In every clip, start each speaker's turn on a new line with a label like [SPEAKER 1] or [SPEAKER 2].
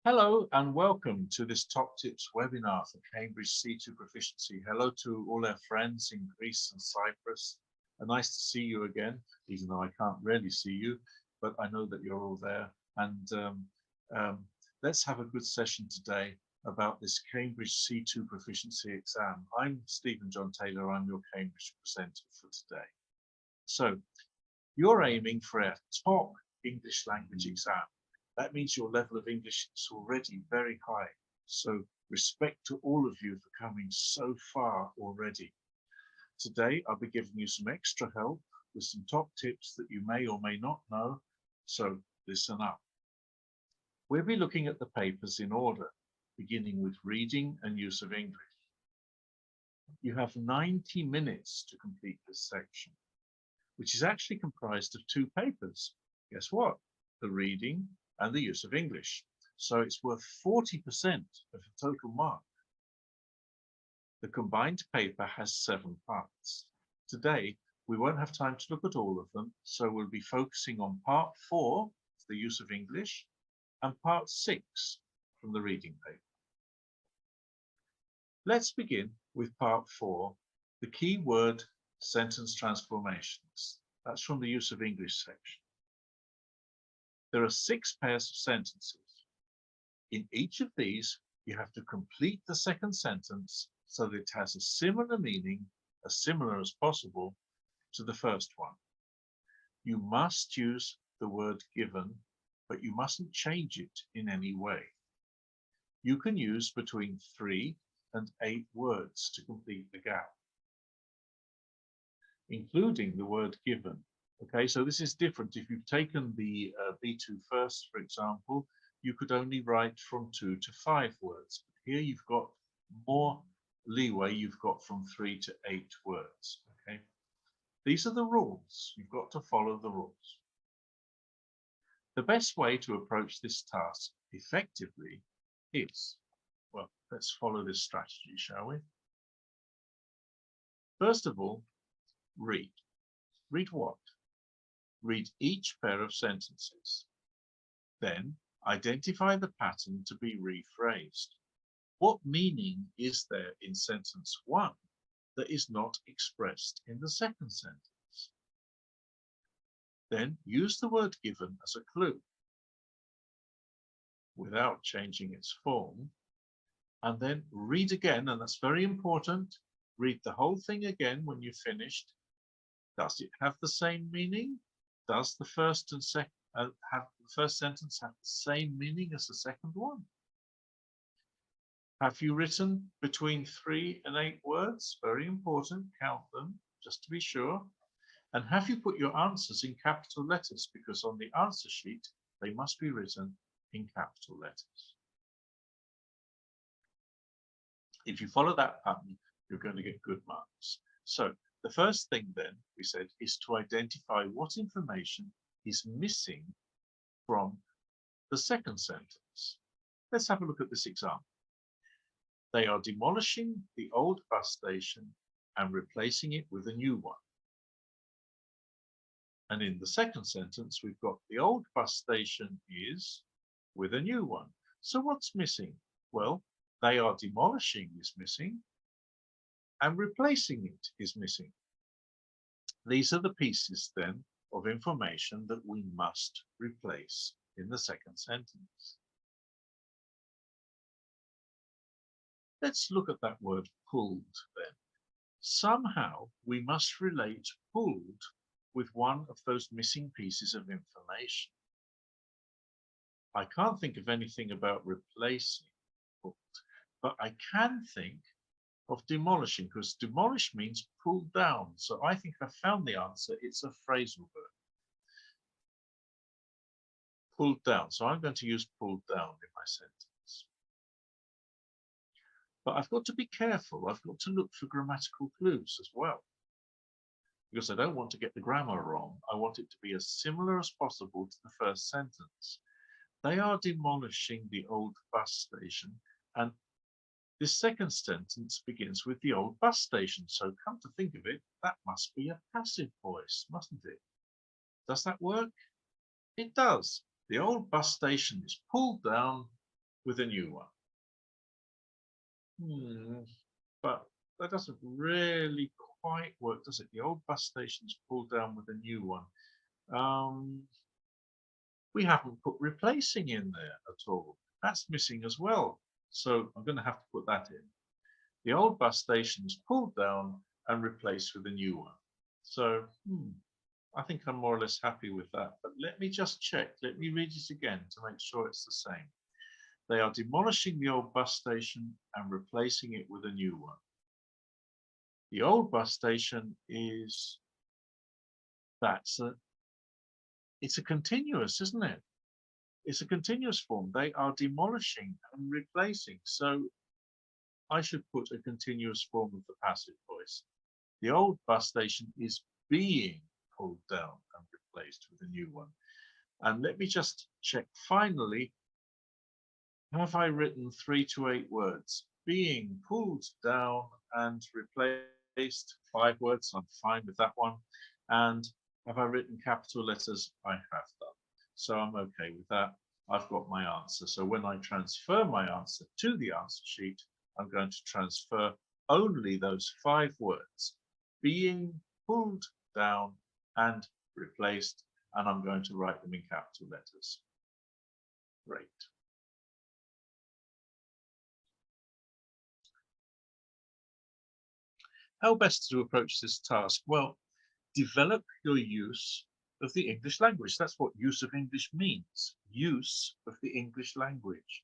[SPEAKER 1] Hello and welcome to this Top Tips webinar for Cambridge C2 Proficiency. Hello to all our friends in Greece and Cyprus. Nice to see you again, even though I can't really see you, but I know that you're all there. And um, let's have a good session today about this Cambridge C2 Proficiency exam. I'm Stephen John Taylor. I'm your Cambridge presenter for today. So you're aiming for a top English language exam. That means your level of English is already very high. So respect to all of you for coming so far already. Today, I'll be giving you some extra help with some top tips that you may or may not know. So listen up. We'll be looking at the papers in order, beginning with reading and use of English. You have 90 minutes to complete this section, which is actually comprised of two papers. Guess what? The reading and the use of English. So it's worth 40% of the total mark. The combined paper has 7 parts. Today, we won't have time to look at all of them, so we'll be focusing on part 4, the use of English, and part 6 from the reading paper. Let's begin with part 4, the key word sentence transformations. That's from the use of English section. There are 6 pairs of sentences. In each of these, you have to complete the second sentence so that it has a similar meaning, as similar as possible, to the first one. You must use the word given, but you mustn't change it in any way. You can use between 3 and 8 words to complete the gap, including the word given. Okay, so this is different. If you've taken the B2 first, for example, you could only write from 2 to 5 words. But here you've got more leeway. You've got from 3 to 8 words. Okay, these are the rules. You've got to follow the rules. The best way to approach this task effectively is, well, let's follow this strategy, shall we? First of all, read. Read what? Read each pair of sentences. Then identify the pattern to be rephrased. What meaning is there in sentence 1 that is not expressed in the second sentence? Then use the word given as a clue without changing its form, and then read again, and that's very important. Read the whole thing again when you've finished. Does it have the same meaning? Does the first and second have the first sentence have the same meaning as the second one? Have you written between 3 and 8 words? Very important. Count them just to be sure. And have you put your answers in capital letters? Because on the answer sheet, they must be written in capital letters. If you follow that pattern, you're going to get good marks. So the first thing then, we said, is to identify what information is missing from the second sentence. Let's have a look at this example. They are demolishing the old bus station and replacing it with a new one. And in the second sentence, we've got the old bus station is with a new one. So what's missing? Well, they are demolishing is missing, and replacing it is missing. These are the pieces then of information that we must replace in the second sentence. Let's look at that word pulled then. Somehow we must relate pulled with one of those missing pieces of information. I can't think of anything about replacing pulled, but I can think of demolishing, because demolish means pulled down. So I think I've found the answer. It's a phrasal verb. Pulled down. So I'm going to use pulled down in my sentence. But I've got to be careful. I've got to look for grammatical clues as well, because I don't want to get the grammar wrong. I want it to be as similar as possible to the first sentence. They are demolishing the old bus station, and this second sentence begins with the old bus station. So come to think of it, that must be a passive voice, mustn't it? Does that work? It does. The old bus station is pulled down with a new one. But that doesn't really quite work, does it? The old bus station's pulled down with a new one. We haven't put replacing in there at all. That's missing as well. So I'm going to have to put that in. The old bus station's pulled down and replaced with a new one. So I think I'm more or less happy with that. But let me just check. Let me read it again to make sure it's the same. They are demolishing the old bus station and replacing it with a new one. The old bus station is, it's a continuous, isn't it? It's a continuous form. They are demolishing and replacing. So I should put a continuous form of the passive voice. The old bus station is being pulled down and replaced with a new one. And let me just check finally, have I written 3 to 8 words? Being pulled down and replaced, 5 words, I'm fine with that one. And have I written capital letters? I have done. So I'm okay with that. I've got my answer. So when I transfer my answer to the answer sheet, I'm going to transfer only those 5 words, being pulled down and replaced, and I'm going to write them in capital letters. Great. How best to approach this task? Well, develop your use of the English language. That's what use of English means. Use of the English language.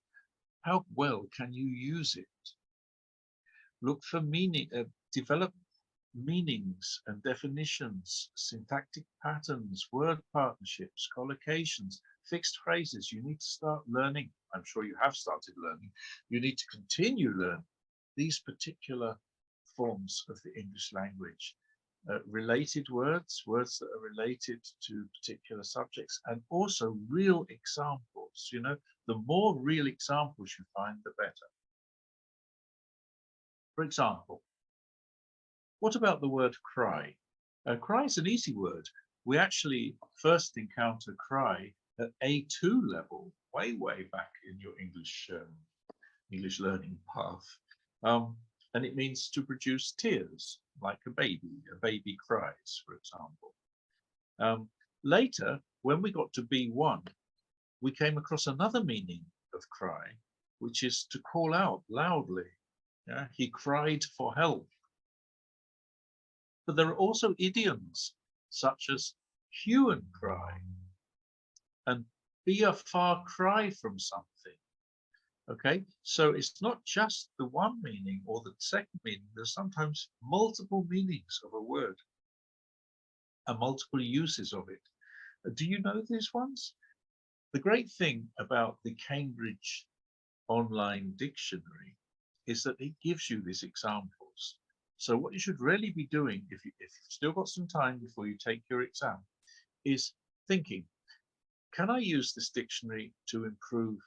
[SPEAKER 1] How well can you use it? Look for meaning, develop meanings and definitions, syntactic patterns, word partnerships, collocations, fixed phrases. You need to start learning. I'm sure you have started learning. You need to continue learning these particular forms of the English language. Related words, words that are related to particular subjects, and also real examples. You know, the more real examples you find, the better. For example, what about the word cry? Cry is an easy word. We actually first encounter cry at A2 level, way back in your English learning path. And it means to produce tears, like a baby cries, for example. Later, when we got to B1, we came across another meaning of cry, which is to call out loudly. Yeah? He cried for help. But there are also idioms such as hue and cry and be a far cry from something. Okay, so it's not just the one meaning or the second meaning. There's sometimes multiple meanings of a word and multiple uses of it. Do you know these ones? The great thing about the Cambridge online dictionary is that it gives you these examples. So what you should really be doing, if you've still got some time before you take your exam, is thinking, can I use this dictionary to improve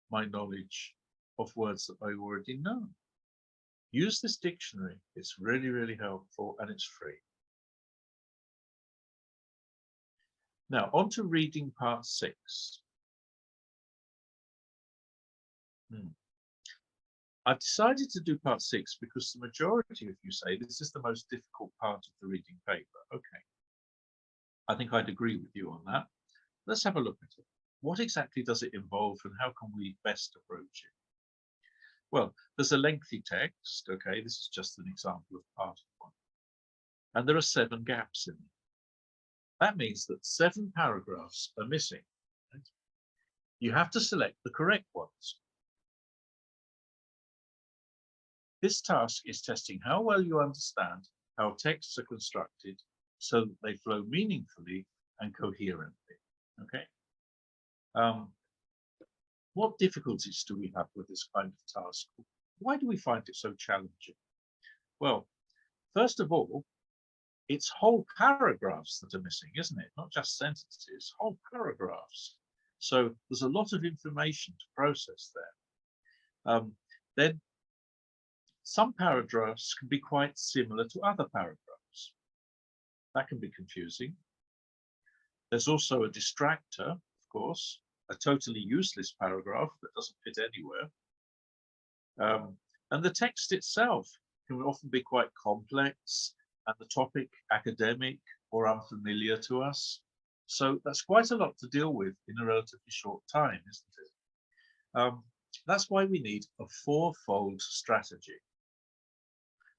[SPEAKER 1] my knowledge of words that I already know? Use this dictionary. It's really helpful and it's free. Now, on to reading part 6. I've decided to do part 6 because the majority of you say this is the most difficult part of the reading paper. Okay. I think I'd agree with you on that. Let's have a look at it. What exactly does it involve and how can we best approach it? Well, there's a lengthy text. Okay, this is just an example of part of one. And there are 7 gaps in it. That means that 7 paragraphs are missing. Right? You have to select the correct ones. This task is testing how well you understand how texts are constructed so that they flow meaningfully and coherently. Okay. What difficulties do we have with this kind of task? Why do we find it so challenging? Well, first of all, it's whole paragraphs that are missing, isn't it? Not just sentences, whole paragraphs. So there's a lot of information to process there. Then some paragraphs can be quite similar to other paragraphs. That can be confusing. There's also a distractor, of course, a totally useless paragraph that doesn't fit anywhere. And the text itself can often be quite complex and the topic academic or unfamiliar to us. So that's quite a lot to deal with in a relatively short time, isn't it? That's why we need a fourfold strategy.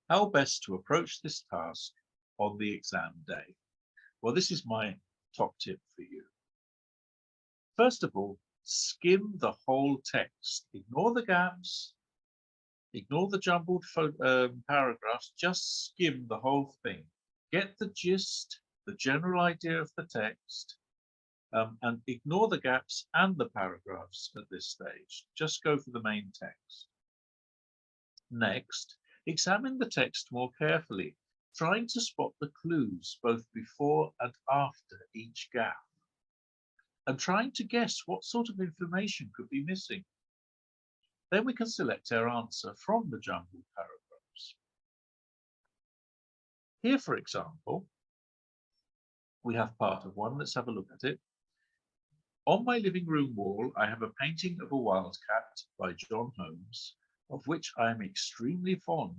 [SPEAKER 1] How best to approach this task on the exam day? Well, this is my top tip for you. First of all, skim the whole text. Ignore the gaps, ignore the jumbled paragraphs, just skim the whole thing. Get the gist, the general idea of the text, and ignore the gaps and the paragraphs at this stage. Just go for the main text. Next, examine the text more carefully, trying to spot the clues both before and after each gap, and trying to guess what sort of information could be missing. Then we can select our answer from the jumbled paragraphs. Here, for example, we have part of one. Let's have a look at it. On my living room wall, I have a painting of a wildcat by John Holmes, of which I am extremely fond.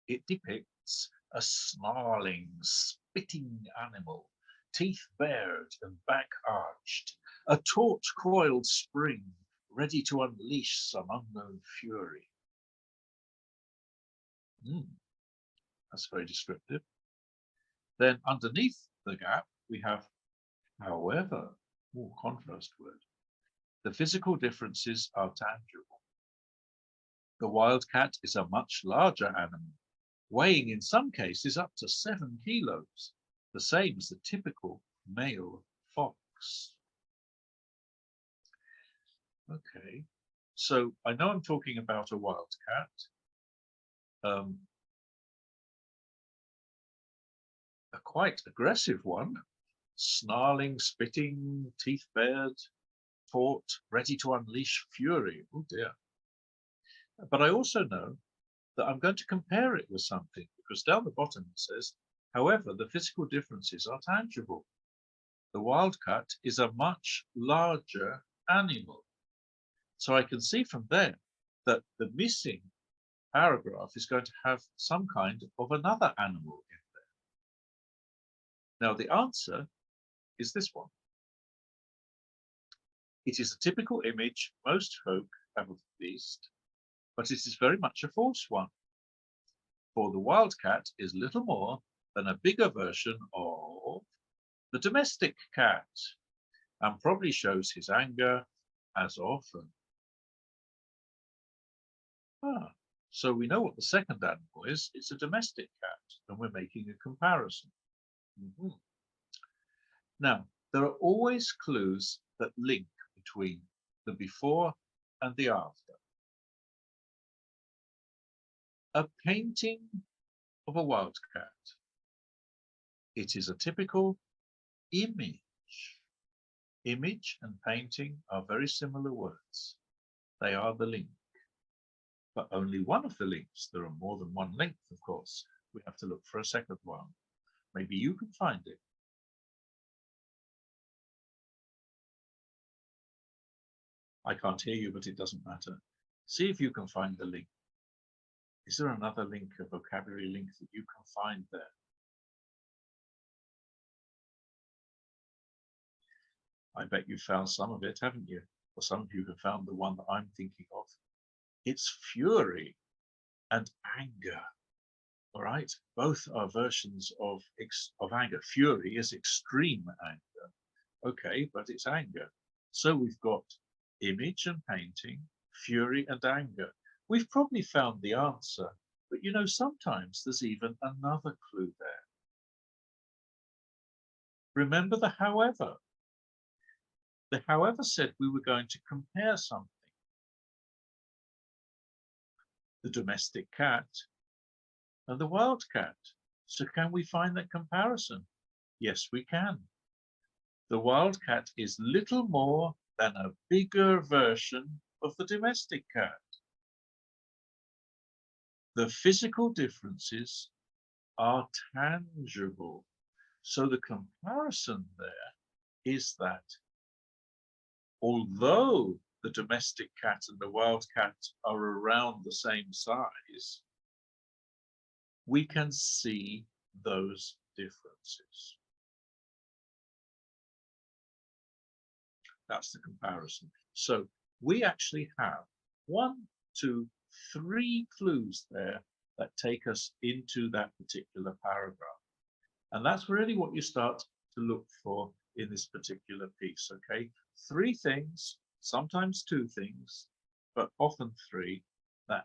[SPEAKER 1] It depicts a snarling, spitting animal, teeth bared and back arched, a taut coiled spring, ready to unleash some unknown fury. That's very descriptive. Then underneath the gap, we have however, more contrast word. The physical differences are tangible. The wildcat is a much larger animal, weighing in some cases up to 7 kilos, the same as the typical male fox. Okay, so I know I'm talking about a wildcat. A quite aggressive one, snarling, spitting, teeth bared, taut, ready to unleash fury. Oh dear. But I also know that I'm going to compare it with something, because down the bottom it says, however, the physical differences are tangible. The wildcat is a much larger animal. So I can see from there that the missing paragraph is going to have some kind of another animal in there. Now the answer is this one. It is a typical image most folk have of the beast, but it is very much a false one. For the wildcat is little more than a bigger version of the domestic cat, and probably shows his anger as often. So we know what the second animal is. It's a domestic cat, and we're making a comparison. Now, there are always clues that link between the before and the after. A painting of a wildcat. It is a typical image. Image and painting are very similar words. They are the link. But only one of the links. There are more than one link, of course. We have to look for a second one. Maybe you can find it. I can't hear you, but it doesn't matter. See if you can find the link. Is there another link, a vocabulary link that you can find there? I bet you found some of it, haven't you? Or some of you have found the one that I'm thinking of. It's fury and anger. All right, both are versions of anger. Fury is extreme anger. Okay, but it's anger. So we've got image and painting, fury and anger. We've probably found the answer, but you know, sometimes there's even another clue there. Remember the however. The however said we were going to compare something. The domestic cat and the wildcat. So can we find that comparison? Yes, we can. The wildcat is little more than a bigger version of the domestic cat. The physical differences are tangible. So the comparison there is that although the domestic cat and the wild cat are around the same size, we can see those differences. That's the comparison. So we actually have 1, 2, 3 clues there that take us into that particular paragraph. And that's really what you start to look for in this particular piece, okay? 3 things, sometimes 2 things, but often 3, that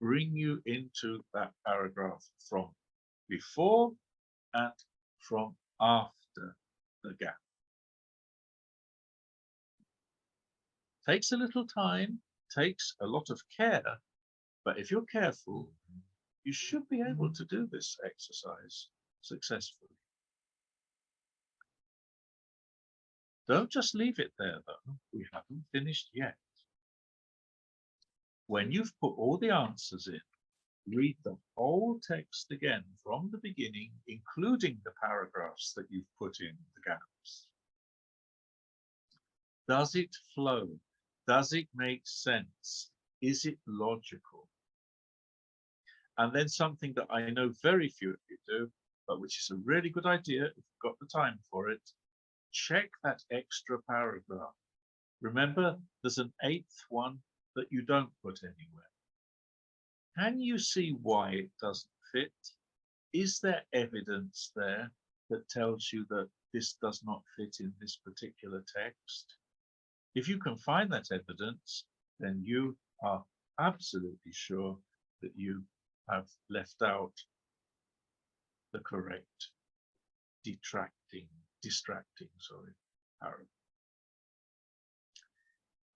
[SPEAKER 1] bring you into that paragraph from before and from after the gap. Takes a little time, takes a lot of care, but if you're careful, you should be able to do this exercise successfully. Don't just leave it there, though. We haven't finished yet. When you've put all the answers in, read the whole text again from the beginning, including the paragraphs that you've put in the gaps. Does it flow? Does it make sense? Is it logical? And then something that I know very few of you do, but which is a really good idea if you've got the time for it, check that extra paragraph. Remember, there's an 8th one that you don't put anywhere. Can you see why it doesn't fit? Is there evidence there that tells you that this does not fit in this particular text? If you can find that evidence, then you are absolutely sure that you have left out the correct distracting paragraph.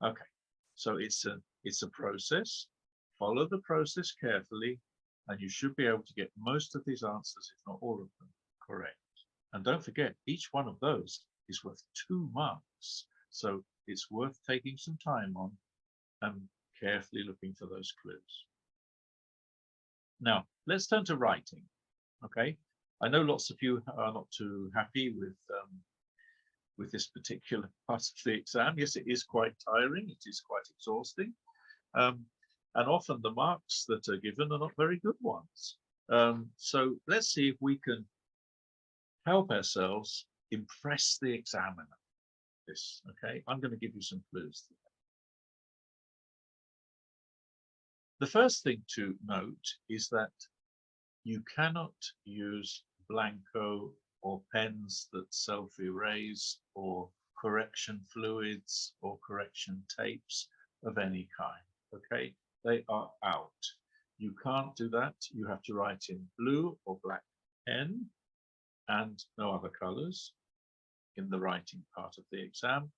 [SPEAKER 1] Okay, so it's a process. Follow the process carefully, and you should be able to get most of these answers, if not all of them, correct. And don't forget, each one of those is worth 2 marks. So it's worth taking some time on and carefully looking for those clues. Now, let's turn to writing. Okay, I know lots of you are not too happy with this particular part of the exam. Yes, it is quite tiring. It is quite exhausting. And often the marks that are given are not very good ones. So let's see if we can help ourselves impress the examiner. Okay, I'm going to give you some clues. The first thing to note is that you cannot use blanco or pens that self-erase or correction fluids or correction tapes of any kind. Okay, they are out. You can't do that. You have to write in blue or black pen and no other colors in the writing part of the exam.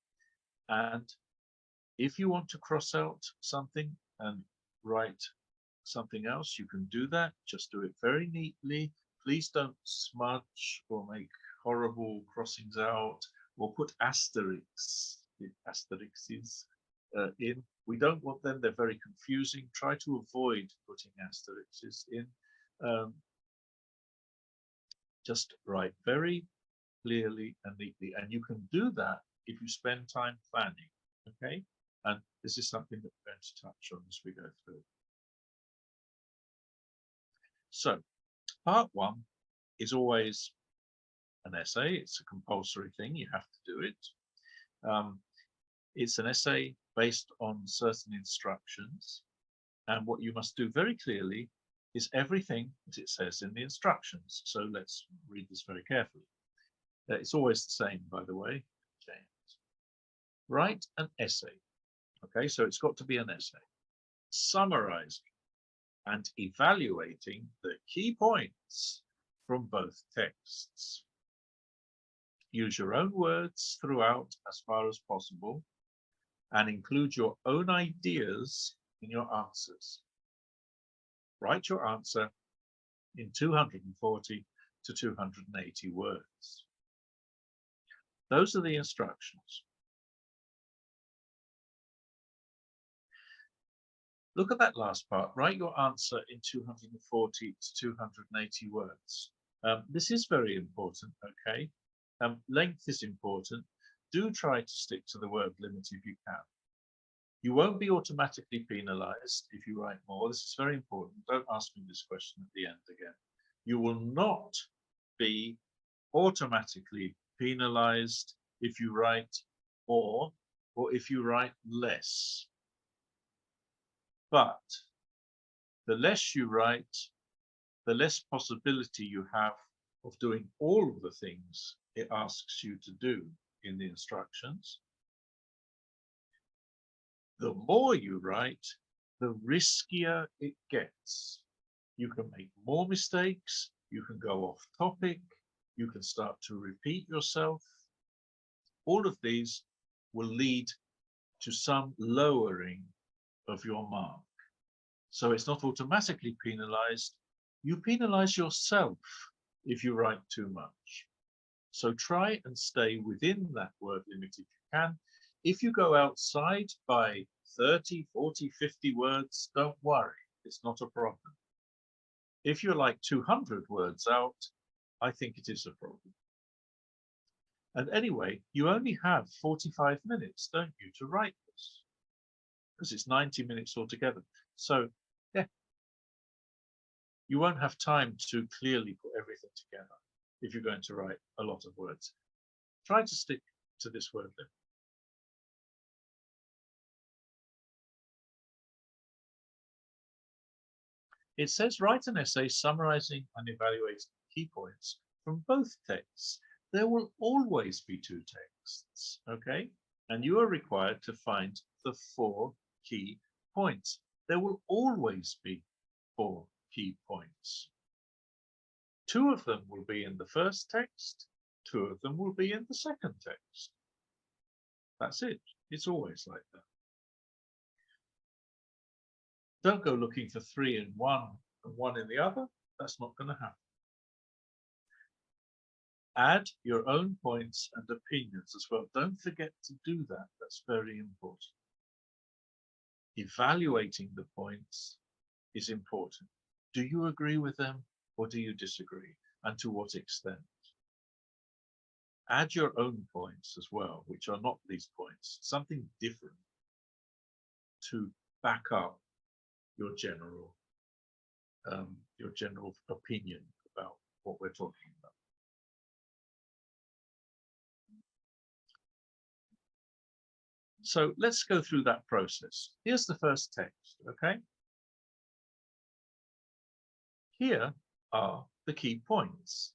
[SPEAKER 1] And if you want to cross out something and write something else, you can do that. Just do it very neatly. Please don't smudge or make horrible crossings out or put asterisks in. We don't want them. They're very confusing. Try to avoid putting asterisks in. Just write very clearly and neatly, and you can do that if you spend time planning. Okay, and this is something that we're going to touch on as we go through. So part 1 is always an essay. It's a compulsory thing. You have to do it. It's an essay based on certain instructions, and what you must do very clearly is everything that it says in the instructions. So let's read this very carefully. It's always the same, by the way. Okay. Write an essay. Okay, so it's got to be an essay. Summarizing and evaluating the key points from both texts. Use your own words throughout as far as possible, and include your own ideas in your answers. Write your answer in 240 to 280 words. Those are the instructions. Look at that last part. Write your answer in 240 to 280 words. This is very important, okay? Length is important. do try to stick to the word limit if you can. You won't be automatically penalized if you write more. This is very important. Don't ask me this question at the end again. You will not be automatically penalized if you write more or if you write less. But the less you write, the less possibility you have of doing all of the things it asks you to do in the instructions. The more you write, the riskier it gets. You can make more mistakes, you can go off topic, you can start to repeat yourself. All of these will lead to some lowering of your mark. So it's not automatically penalized. You penalize yourself if you write too much. So try and stay within that word limit if you can. If you go outside by 30, 40, 50 words, don't worry, it's not a problem. If you're like 200 words out, I think it is a problem. And anyway, you only have 45 minutes, don't you, to write this? Because it's 90 minutes altogether. So, yeah, you won't have time to clearly put everything together if you're going to write a lot of words. Try to stick to this word limit. It says write an essay summarizing and evaluating key points from both texts. There will always be two texts, okay? And you are required to find the 4 key points. There will always be 4 key points. 2 of them will be in the first text, 2 of them will be in the second text. That's it. It's always like that. Don't go looking for 3 in one and 1 in the other. That's not going to happen. Add your own points and opinions as well. Don't forget to do that. That's very important. Evaluating the points is important. Do you agree with them or do you disagree? And to what extent? Add your own points as well, which are not these points, something different to back up your general opinion about what we're talking about. So let's go through that process. Here's the first text, okay? Here are the key points.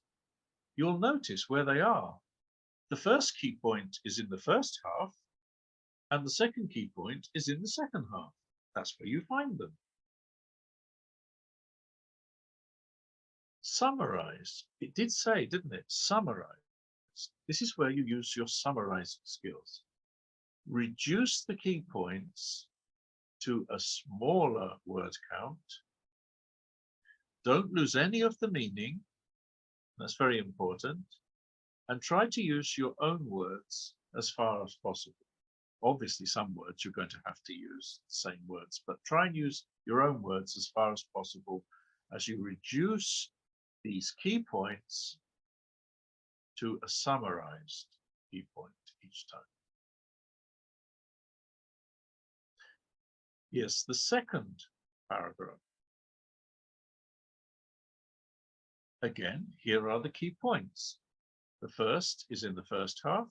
[SPEAKER 1] You'll notice where they are. The first key point is in the first half, and the second key point is in the second half. That's where you find them. Summarize. It did say, didn't it? Summarize. This is where you use your summarizing skills. Reduce the key points to a smaller word count. Don't lose any of the meaning. That's very important. And try to use your own words as far as possible. Obviously, some words you're going to have to use the same words, but try and use your own words as far as possible as you reduce these key points to a summarized key point each time. Yes, the second paragraph. Again, here are the key points. The first is in the first half,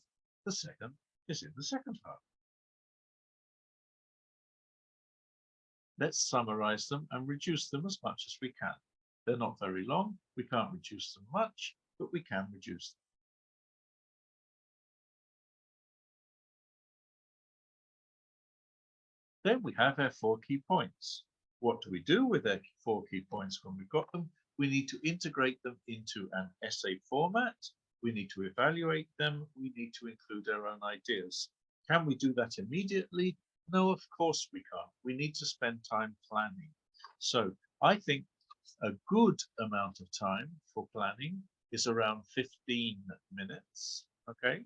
[SPEAKER 1] the second is in the second half. Let's summarize them and reduce them as much as we can. They're not very long, we can't reduce them much, but we can reduce them. Then we have our 4 key points. What do we do with our 4 key points when we've got them? We need to integrate them into an essay format. We need to evaluate them. We need to include our own ideas. Can we do that immediately? No, of course we can't. We need to spend time planning. So I think a good amount of time for planning is around 15 minutes, okay?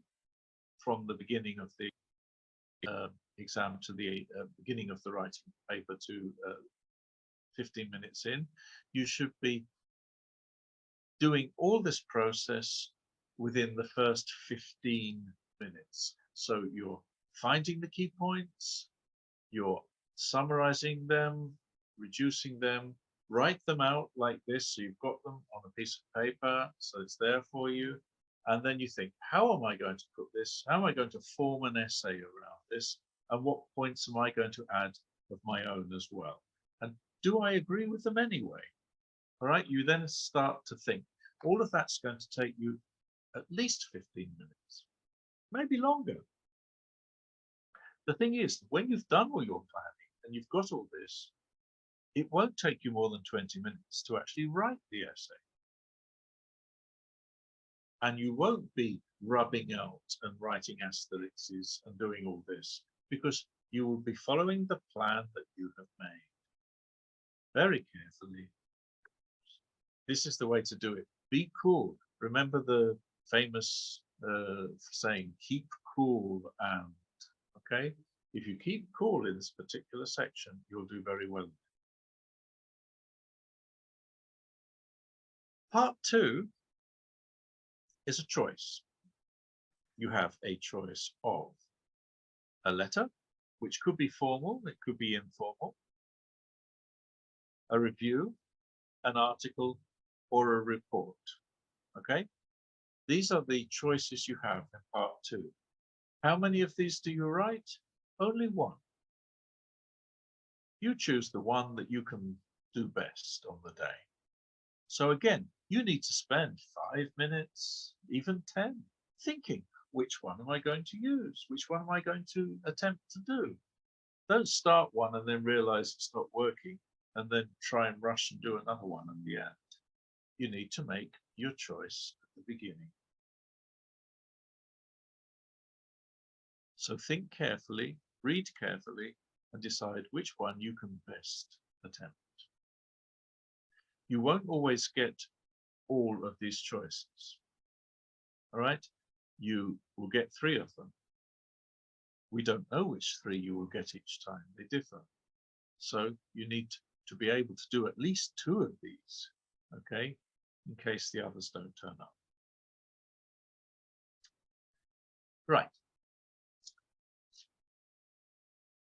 [SPEAKER 1] From the beginning of the exam to the beginning of the writing paper to 15 minutes in. You should be doing all this process within the first 15 minutes. So you're finding the key points, you're summarizing them, reducing them, write them out like this. So you've got them on a piece of paper, so it's there for you. And then you think, how am I going to put this? How am I going to form an essay around this? And what points am I going to add of my own as well? And do I agree with them anyway? All right, you then start to think. All of that's going to take you at least 15 minutes, maybe longer. The thing is, when you've done all your planning and you've got all this, it won't take you more than 20 minutes to actually write the essay. And you won't be rubbing out and writing asterisks and doing all this, because you will be following the plan that you have made very carefully. This is the way to do it. Be cool. Remember the famous saying, keep cool and, okay? If you keep cool in this particular section, you'll do very well. Part 2 is a choice. You have a choice of a letter, which could be formal, it could be informal, a review, an article, or a report. Okay? These are the choices you have in part 2. How many of these do you write? Only one. You choose the one that you can do best on the day. So again, you need to spend 5 minutes, even 10, thinking, which one am I going to use? Which one am I going to attempt to do? Don't start one and then realize it's not working and then try and rush and do another one in the end. You need to make your choice at the beginning. So think carefully, read carefully, and decide which one you can best attempt. You won't always get all of these choices. All right? You will get 3 of them. We don't know which 3 you will get each time. They differ. So you need to be able to do at least 2 of these, okay, in case the others don't turn up. Right.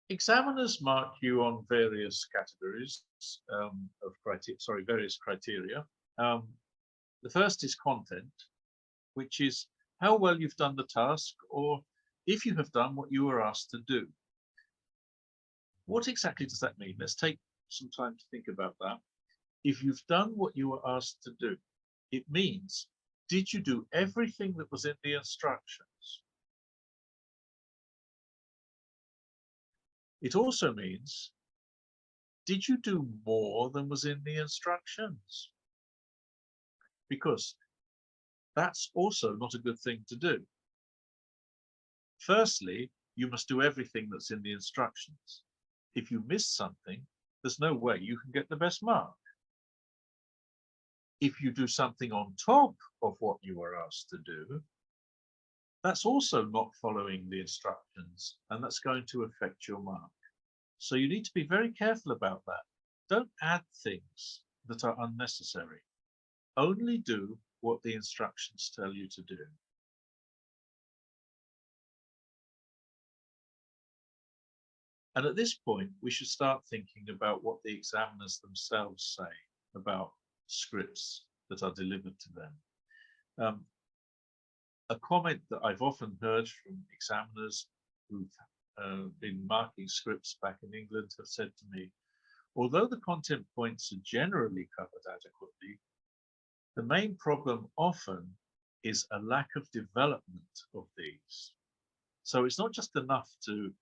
[SPEAKER 1] Examiners mark you on various categories of criteria, various criteria. The first is content, which is how well you've done the task, or if you have done what you were asked to do. What exactly does that mean? Let's take some time to think about that. If you've done what you were asked to do, it means, did you do everything that was in the instructions? It also means, did you do more than was in the instructions? Because that's also not a good thing to do. Firstly, you must do everything that's in the instructions. If you miss something, there's no way you can get the best mark. If you do something on top of what you were asked to do, that's also not following the instructions, and that's going to affect your mark. So you need to be very careful about that. Don't add things that are unnecessary. Only do what the instructions tell you to do. And at this point, we should start thinking about what the examiners themselves say about scripts that are delivered to them. A comment that I've often heard from examiners who've been marking scripts back in England have said to me, although the content points are generally covered adequately, the main problem often is a lack of development of these. So it's not just enough to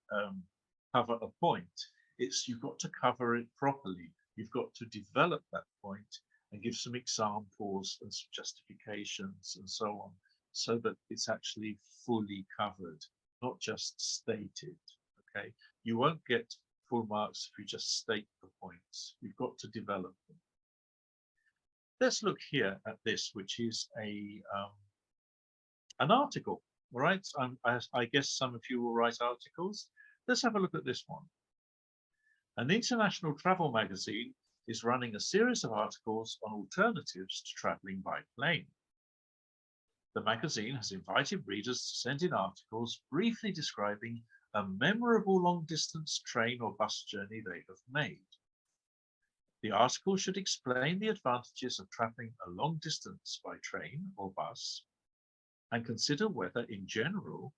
[SPEAKER 1] cover a point, it's you've got to cover it properly. You've got to develop that point and give some examples and some justifications and so on, so that it's actually fully covered, not just stated, okay? You won't get full marks if you just state the points. You've got to develop them. Let's look here at this, which is an article, all right? I guess some of you will write articles. Let's have a look at this one. An international travel magazine is running a series of articles on alternatives to traveling by plane. The magazine has invited readers to send in articles briefly describing a memorable long-distance train or bus journey they have made. The article should explain the advantages of traveling a long distance by train or bus and consider whether, in general,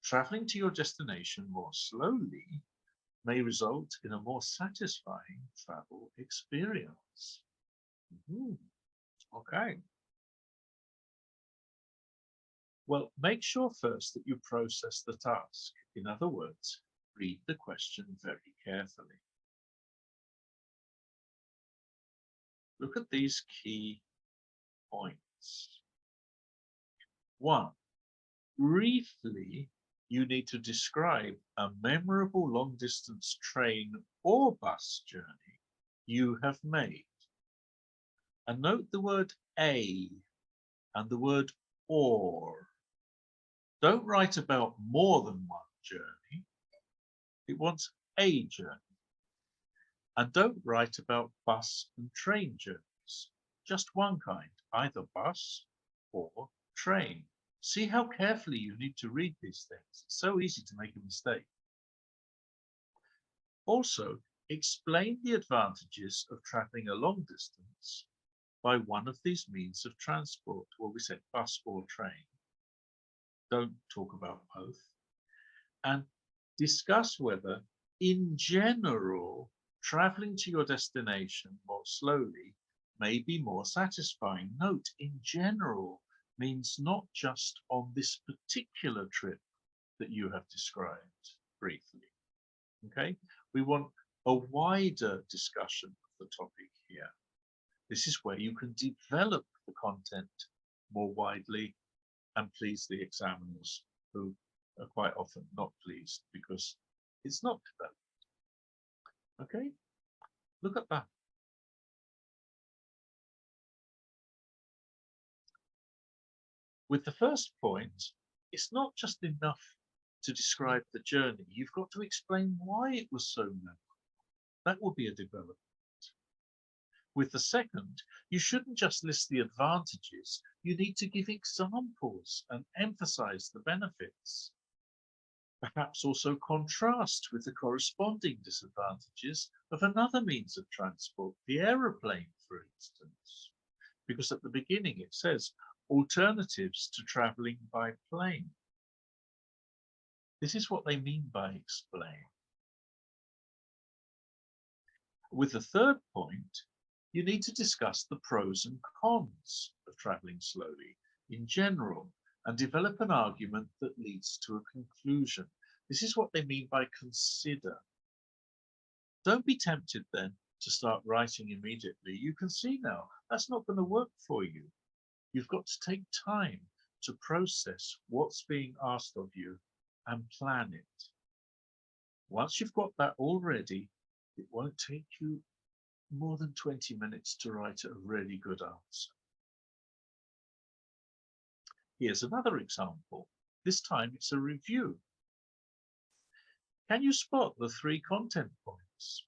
[SPEAKER 1] traveling to your destination more slowly may result in a more satisfying travel experience. Okay. Well, make sure first that you process the task. In other words, read the question very carefully. Look at these key points. 1. Briefly, you need to describe a memorable long-distance train or bus journey you have made. And note the word a and the word or. Don't write about more than one journey. It wants a journey. And don't write about bus and train journeys. Just one kind, either bus or train. See how carefully you need to read these things. It's so easy to make a mistake. Also, explain the advantages of traveling a long distance by one of these means of transport, or we said bus or train. Don't talk about both. And discuss whether, in general, traveling to your destination more slowly may be more satisfying. Note, in general means not just on this particular trip that you have described briefly. Okay, we want a wider discussion of the topic here. This is where you can develop the content more widely and please the examiners, who are quite often not pleased because it's not developed. Okay, look at that. With the first point, it's not just enough to describe the journey. You've got to explain why it was so memorable. That will be a development. With the second, you shouldn't just list the advantages. You need to give examples and emphasize the benefits. Perhaps also contrast with the corresponding disadvantages of another means of transport, the aeroplane, for instance. Because at the beginning it says alternatives to traveling by plane. This is what they mean by explain. With the third point, you need to discuss the pros and cons of traveling slowly in general and develop an argument that leads to a conclusion. This is what they mean by consider. Don't be tempted then to start writing immediately. You can see now that's not going to work for you. You've got to take time to process what's being asked of you and plan it. Once you've got that all ready, it won't take you more than 20 minutes to write a really good answer. Here's another example. This time it's a review. Can you spot the 3 content points?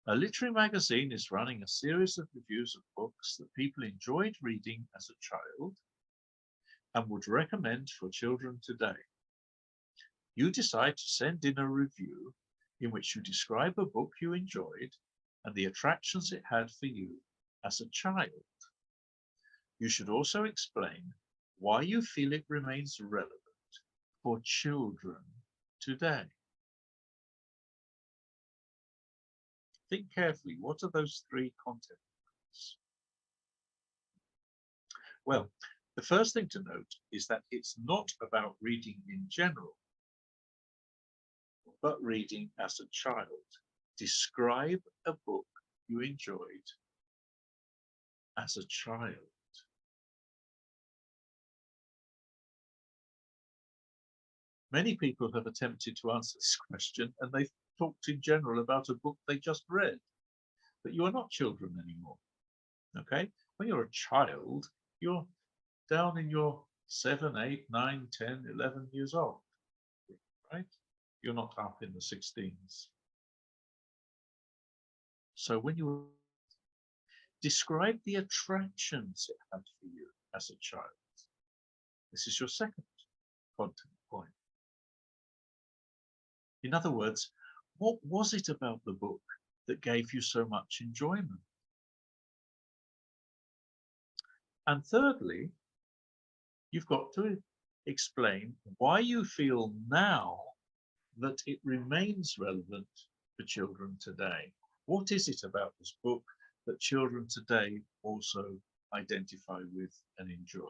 [SPEAKER 1] A literary magazine is running a series of reviews of books that people enjoyed reading as a child and would recommend for children today. You decide to send in a review in which you describe a book you enjoyed and the attractions it had for you as a child. You should also explain why you feel it remains relevant for children today. Think carefully, what are those 3 content points? Well, the first thing to note is that it's not about reading in general, but reading as a child. Describe a book you enjoyed as a child. Many people have attempted to answer this question and they've talked in general about a book they just read, but you are not children anymore. Okay? When you're a child, you're down in your 7, 8, 9, 10, 11 years old, right? You're not up in the 16s. So when you describe the attractions it had for you as a child, This is your second content point. In other words, what was it about the book that gave you so much enjoyment? And thirdly, you've got to explain why you feel now that it remains relevant for children today. What is it about this book that children today also identify with and enjoy?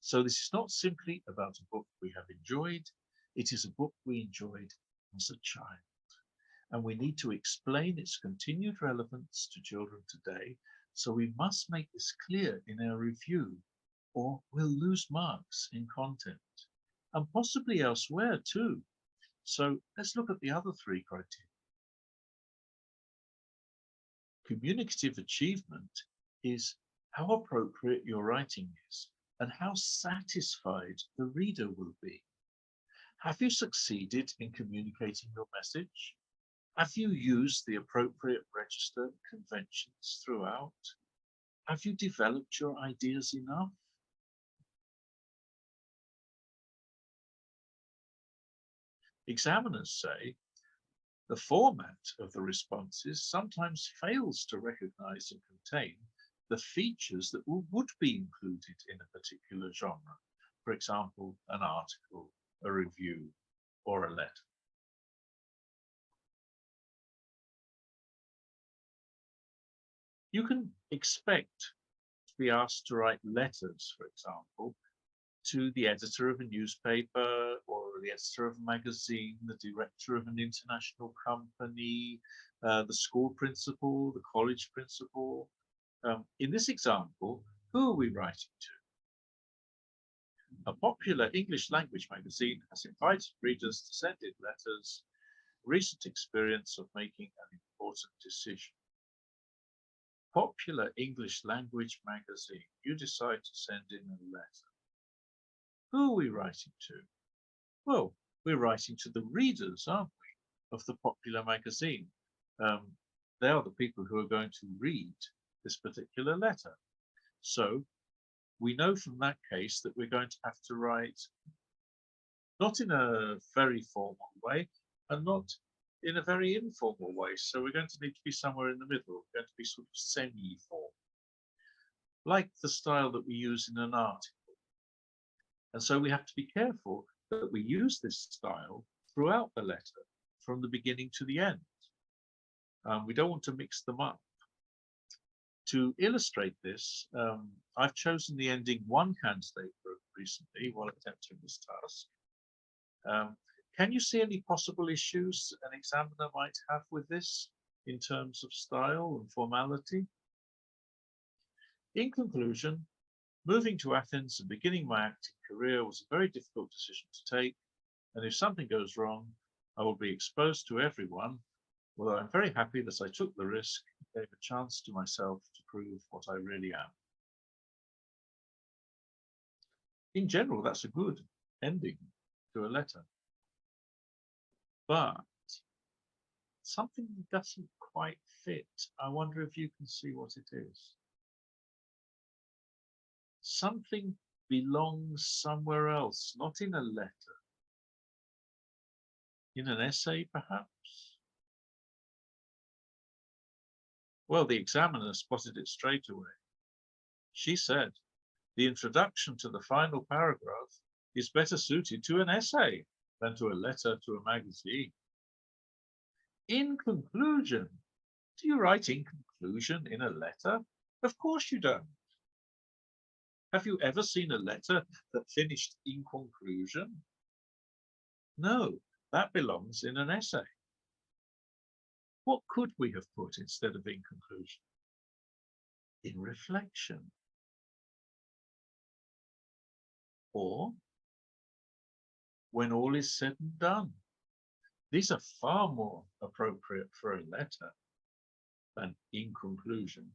[SPEAKER 1] So this is not simply about a book we have enjoyed, it is a book we enjoyed as a child. And we need to explain its continued relevance to children today, so we must make this clear in our review, or we'll lose marks in content, and possibly elsewhere too. So let's look at the other three criteria. Communicative achievement is how appropriate your writing is and how satisfied the reader will be. Have you succeeded in communicating your message? Have you used the appropriate register conventions throughout? Have you developed your ideas enough? Examiners say the format of the responses sometimes fails to recognize and contain the features that would be included in a particular genre. For example, an article, a review, or a letter. You can expect to be asked to write letters, for example, to the editor of a newspaper or the editor of a magazine, the director of an international company, the school principal, the college principal. In this example, who are we writing to? A popular English language magazine has invited readers to send in letters, recent experience of making an important decision. Popular English language magazine, you decide to send in a letter. Who are we writing to? Well, we're writing to the readers, aren't we, of the popular magazine. They are the people who are going to read this particular letter. So we know from that case that we're going to have to write not in a very formal way and not in a very informal way. So we're going to need to be somewhere in the middle. We're going to be sort of semi-formal, like the style that we use in an article. And so we have to be careful that we use this style throughout the letter, from the beginning to the end. We don't want to mix them up. To illustrate this, I've chosen the ending one candidate group recently while attempting this task. Can you see any possible issues an examiner might have with this in terms of style and formality? In conclusion, moving to Athens and beginning my acting career was a very difficult decision to take, and if something goes wrong, I will be exposed to everyone, although I'm very happy that I took the risk and gave a chance to myself to prove what I really am. In general, that's a good ending to a letter. But something doesn't quite fit. I wonder if you can see what it is. Something belongs somewhere else, not in a letter. In an essay, perhaps? Well, the examiner spotted it straight away. She said, the introduction to the final paragraph is better suited to an essay than to a letter to a magazine. In conclusion, do you write in conclusion in a letter? Of course you don't. Have you ever seen a letter that finished in conclusion? No, that belongs in an essay. What could we have put instead of in conclusion? In reflection. Or when all is said and done. These are far more appropriate for a letter than in conclusion.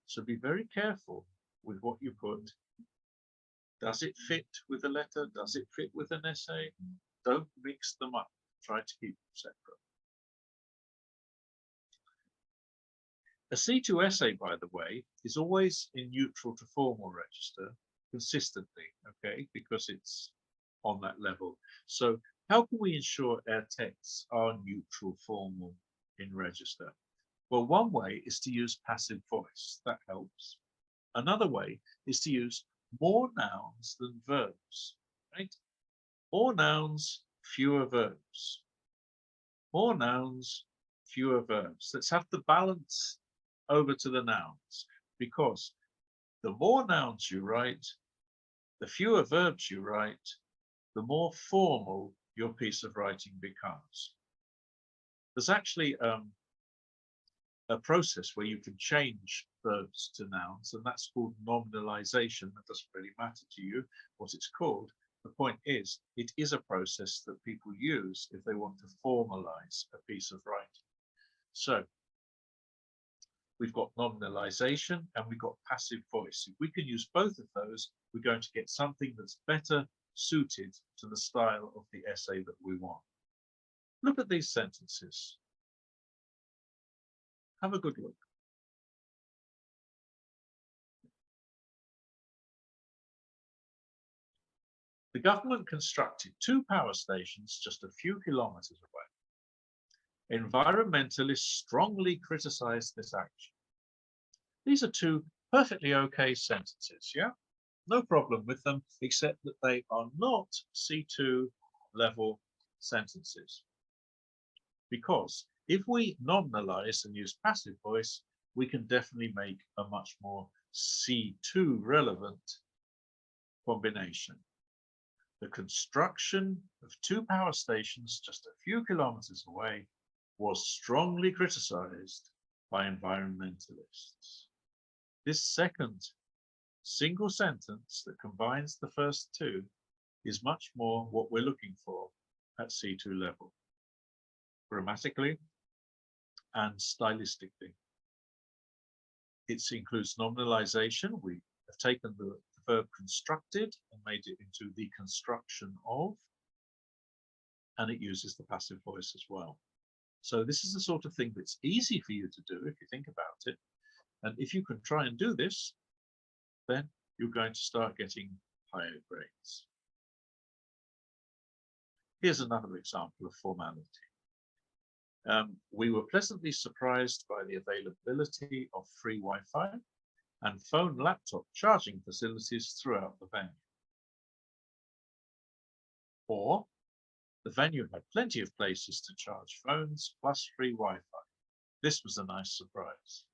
[SPEAKER 1] So be very careful with what you put. Does it fit with a letter? Does it fit with an essay? Don't mix them up. Try to keep them separate. A C2 essay, by the way, is always in neutral to formal register consistently, okay, because it's on that level. So how can we ensure our texts are neutral formal in register? Well, one way is to use passive voice. That helps. Another way is to use more nouns than verbs, right? More nouns, fewer verbs. More nouns, fewer verbs. Let's have the balance over to the nouns, because the more nouns you write, the fewer verbs you write, the more formal your piece of writing becomes. There's actually a process where you can change verbs to nouns, and that's called nominalization. That doesn't really matter to you what it's called. The point is, it is a process that people use if they want to formalize a piece of writing. So we've got nominalization and we've got passive voice. If we can use both of those, we're going to get something that's better suited to the style of the essay that we want. Look at these sentences. Have a good look. The government constructed 2 power stations just a few kilometers away. Environmentalists strongly criticized this action. These are 2 perfectly okay sentences, yeah? No problem with them, except that they are not C2 level sentences. Because if we nominalize and use passive voice, we can definitely make a much more C2 relevant combination. The construction of 2 power stations just a few kilometers away was strongly criticized by environmentalists. This second single sentence that combines the first 2 is much more what we're looking for at C2 level, grammatically and stylistically. It includes nominalization. We have taken the verb constructed and made it into the construction of, and it uses the passive voice as well. So this is the sort of thing that's easy for you to do if you think about it. And if you can try and do this, then you're going to start getting higher grades. Here's another example of formality. We were pleasantly surprised by the availability of free Wi-Fi and phone laptop charging facilities throughout the venue. Or, the venue had plenty of places to charge phones plus free Wi-Fi. This was a nice surprise.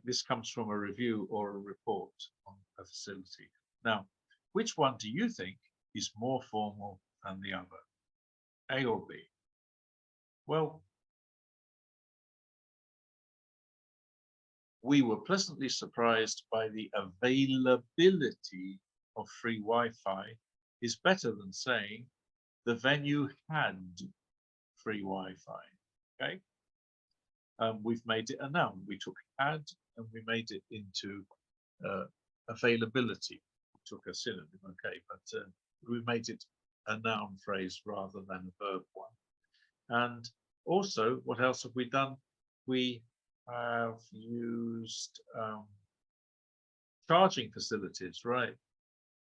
[SPEAKER 1] This comes from a review or a report on a facility. Now, which one do you think is more formal than the other? A or B? Well, we were pleasantly surprised by the availability of free Wi-Fi is better than saying the venue had free Wi-Fi, okay? We've made it a noun. We took had and we made it into availability. We took a synonym, okay, but we made it a noun phrase rather than a verb one. And also, what else have we done? We have used charging facilities, right?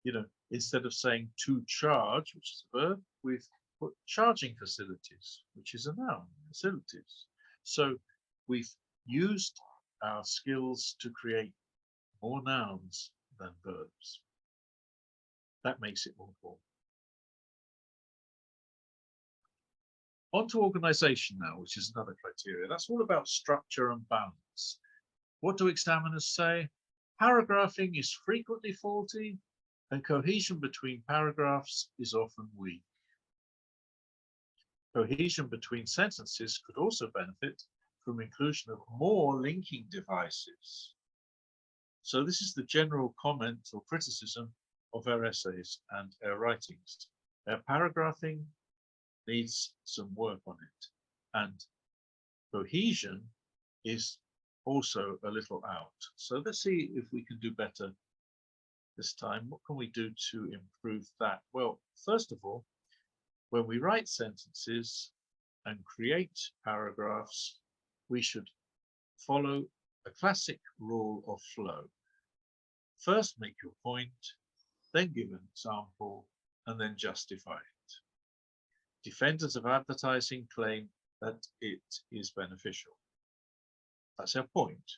[SPEAKER 1] You know, instead of saying to charge, which is a verb, we've put charging facilities, which is a noun, facilities. So we've used our skills to create more nouns than verbs. That makes it more formal. On to organization now, which is another criteria. That's all about structure and balance. What do examiners say? Paragraphing is frequently faulty, and cohesion between paragraphs is often weak. Cohesion between sentences could also benefit from inclusion of more linking devices. So this is the general comment or criticism of our essays and our writings. Our paragraphing needs some work on it, and cohesion is also a little out. So let's see if we can do better this time. What can we do to improve that? Well, first of all, when we write sentences and create paragraphs, we should follow a classic rule of flow. First make your point, then give an example, and then justify it. Defenders of advertising claim that it is beneficial. That's their point,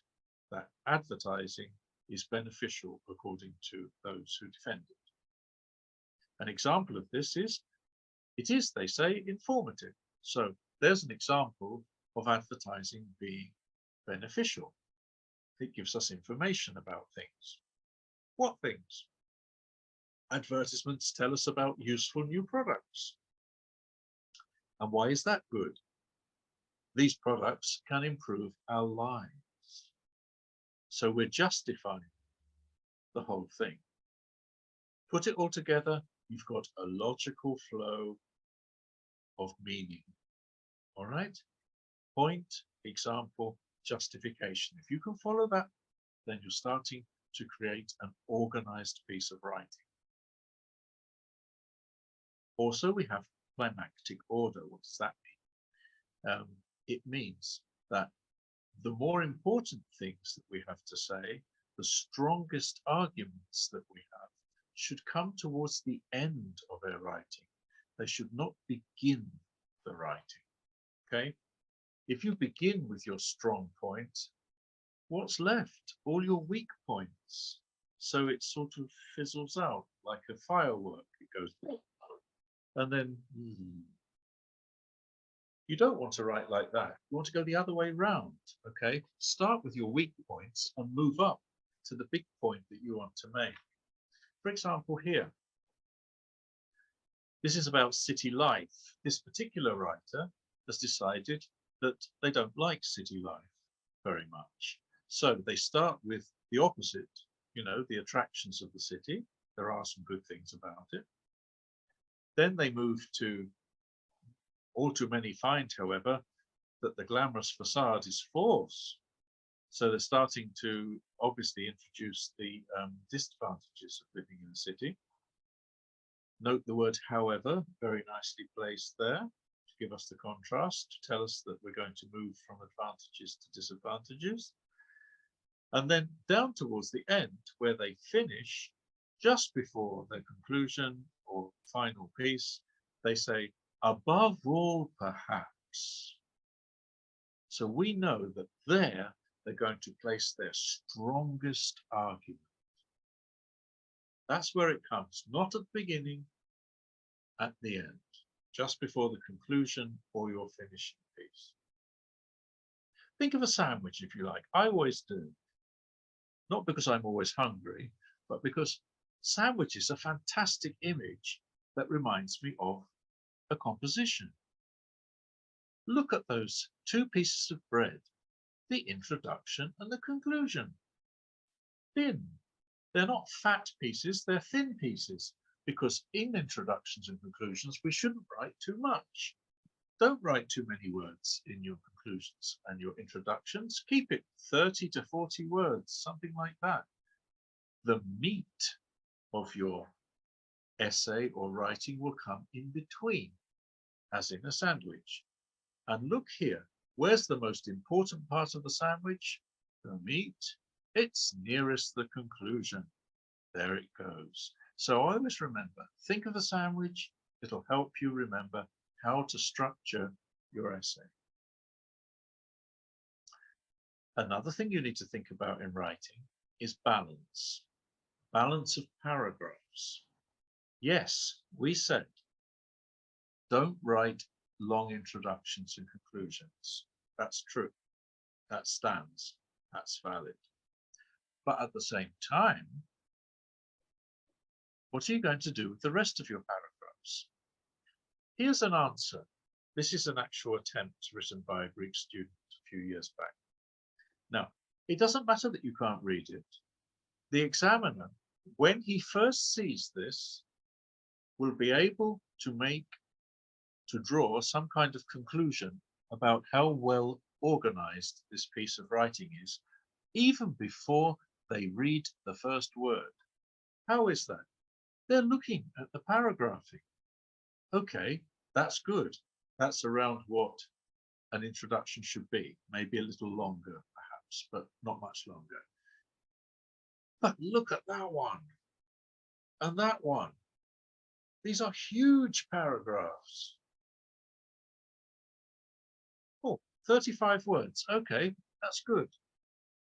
[SPEAKER 1] that advertising is beneficial according to those who defend it. An example of this is, it is, they say, informative. So there's an example of advertising being beneficial. It gives us information about things. What things? Advertisements tell us about useful new products. And why is that good? These products can improve our lives. So we're justifying the whole thing. Put it all together, you've got a logical flow of meaning. All right? Point, example, justification. If you can follow that, then you're starting to create an organized piece of writing. Also, we have climactic order. What does that mean? It means that the more important things that we have to say, the strongest arguments that we have, should come towards the end of our writing. They should not begin the writing. Okay? If you begin with your strong point, what's left? All your weak points. So it sort of fizzles out like a firework. It goes, and then you don't want to write like that. You want to go the other way round. Okay? Start with your weak points and move up to the big point that you want to make. For example, here, this is about city life. This particular writer has decided that they don't like city life very much. So they start with the opposite, you know, the attractions of the city. There are some good things about it. Then they move to, all too many find, however, that the glamorous facade is false. So they're starting to obviously introduce the disadvantages of living in a city. Note the word however, very nicely placed there to give us the contrast, to tell us that we're going to move from advantages to disadvantages. And then down towards the end, where they finish, just before their conclusion or final piece, they say, above all, perhaps. So we know that there they're going to place their strongest argument. That's where it comes, not at the beginning, at the end, just before the conclusion or your finishing piece. Think of a sandwich, if you like. I always do. Not because I'm always hungry, but because sandwich is a fantastic image that reminds me of a composition. Look at those two pieces of bread, the introduction and the conclusion. Thin. They're not fat pieces, they're thin pieces, because in introductions and conclusions, we shouldn't write too much. Don't write too many words in your conclusions and your introductions. Keep it 30 to 40 words, something like that. The meat of your essay or writing will come in between, as in a sandwich. And look here, where's the most important part of the sandwich? The meat. It's nearest the conclusion. There it goes. So always remember, think of a sandwich. It'll help you remember how to structure your essay. Another thing you need to think about in writing is balance. Balance of paragraphs. Yes, we said, don't write long introductions and conclusions. That's true. That stands. That's valid. But at the same time, what are you going to do with the rest of your paragraphs? Here's an answer. This is an actual attempt written by a Greek student a few years back. Now, it doesn't matter that you can't read it. The examiner, when he first sees this, will be able to draw some kind of conclusion about how well organized this piece of writing is, even before they read the first word. How is that? They're looking at the paragraphing. Okay, that's good. That's around what an introduction should be, maybe a little longer perhaps, but not much longer. But look at that one and that one. These are huge paragraphs. Oh, 35 words. Okay, that's good.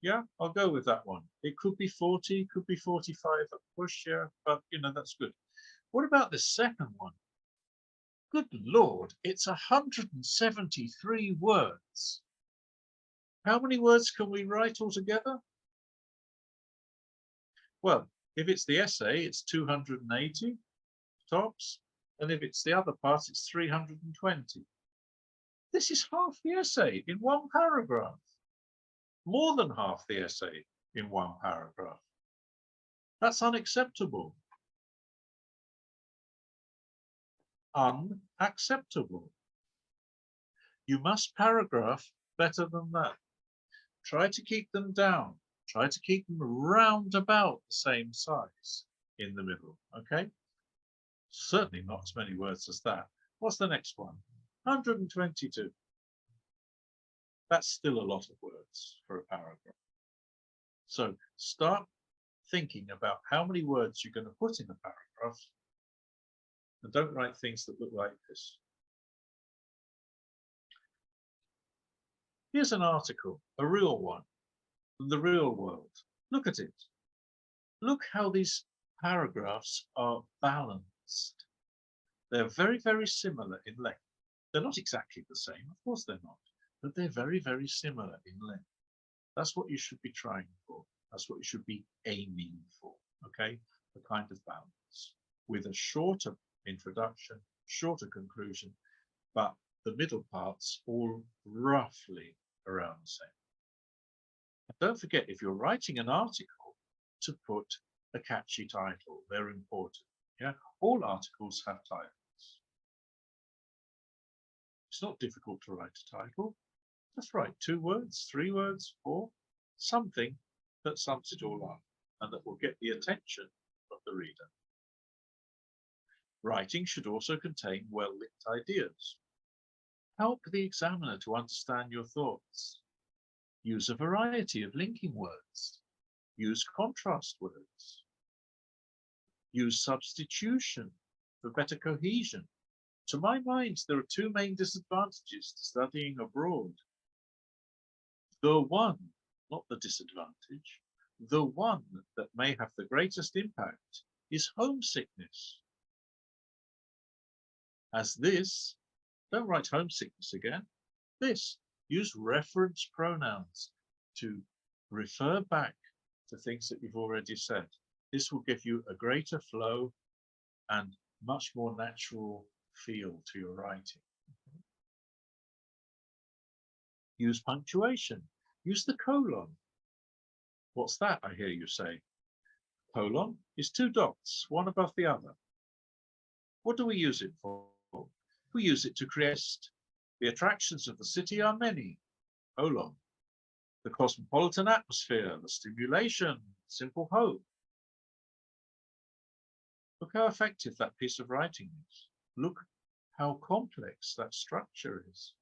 [SPEAKER 1] Yeah, I'll go with that one. It could be 40, could be 45 at push, yeah, but that's good. What about the second one? Good Lord, it's 173 words. How many words can we write altogether? Well, if it's the essay, it's 280 tops, and if it's the other part, it's 320. This is half the essay in one paragraph. More than half the essay in one paragraph. That's unacceptable. Unacceptable. You must paragraph better than that. Try to keep them down. Try to keep them round about the same size in the middle, okay? Certainly not as many words as that. What's the next one? 122. That's still a lot of words for a paragraph. So start thinking about how many words you're going to put in a paragraph, and don't write things that look like this. Here's an article, a real one, from the real world. Look at it. Look how these paragraphs are balanced. They're very, very similar in length. They're not exactly the same, of course they're not, but they're very, very similar in length. That's what you should be trying for. That's what you should be aiming for, okay? The kind of balance with a shorter introduction, shorter conclusion, but the middle parts all roughly around the same. And don't forget, if you're writing an article, to put a catchy title. They're important. Yeah, all articles have titles. It's not difficult to write a title. Just write 2 words, 3 words, 4, something that sums it all up and that will get the attention of the reader. Writing should also contain well-linked ideas. Help the examiner to understand your thoughts. Use a variety of linking words. Use contrast words. Use substitution for better cohesion. To my mind, there are 2 main disadvantages to studying abroad. The one, not the disadvantage, the one that may have the greatest impact is homesickness. As this, don't write homesickness again. This, use reference pronouns to refer back to things that you've already said. This will give you a greater flow and much more natural feel to your writing. Use punctuation. Use the colon. What's that, I hear you say? Colon is 2 dots, one above the other. What do we use it for? We use it to create. The attractions of the city are many. Colon. The cosmopolitan atmosphere, the stimulation, simple hope. Look how effective that piece of writing is. Look how complex that structure is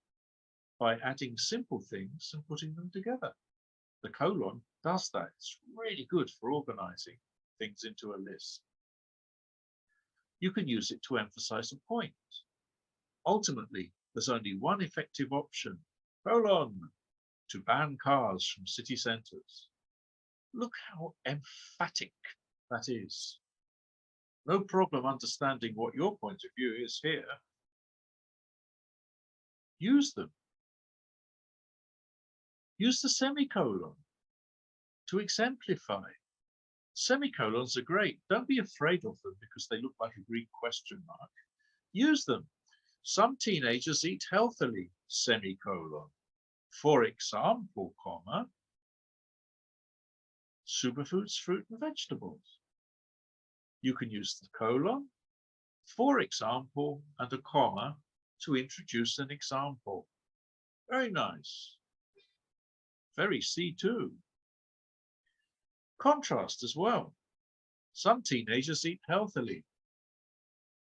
[SPEAKER 1] by adding simple things and putting them together. The colon does that. It's really good for organizing things into a list. You can use it to emphasize a point. Ultimately, there's only one effective option, colon, to ban cars from city centers. Look how emphatic that is. No problem understanding what your point of view is here. Use them. Use the semicolon to exemplify. Semicolons are great. Don't be afraid of them because they look like a Greek question mark. Use them. Some teenagers eat healthily, semicolon. For example, comma, superfoods, fruit and vegetables. You can use the colon, for example, and a comma to introduce an example. Very nice. Very C2. Contrast as well. Some teenagers eat healthily,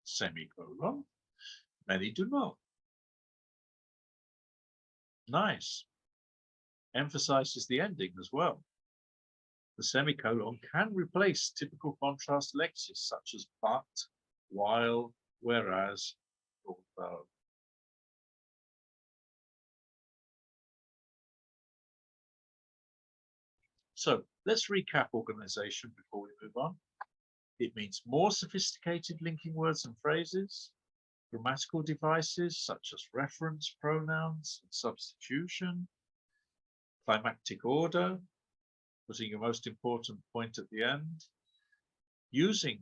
[SPEAKER 1] semicolon. Many do not. Nice. Emphasizes the ending as well. The semicolon can replace typical contrast lexis such as but, while, whereas, or though. So let's recap organization before we move on. It means more sophisticated linking words and phrases, grammatical devices such as reference, pronouns, and substitution, climactic order, putting your most important point at the end, using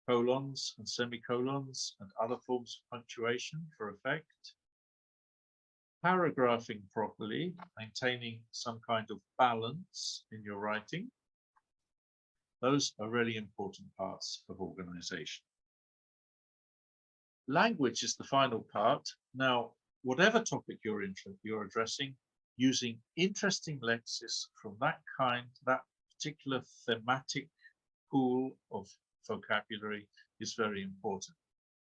[SPEAKER 1] colons and semicolons and other forms of punctuation for effect, paragraphing properly, maintaining some kind of balance in your writing. Those are really important parts of organization. Language is the final part. Now, whatever topic you're addressing, using interesting lexis from that particular thematic pool of vocabulary is very important.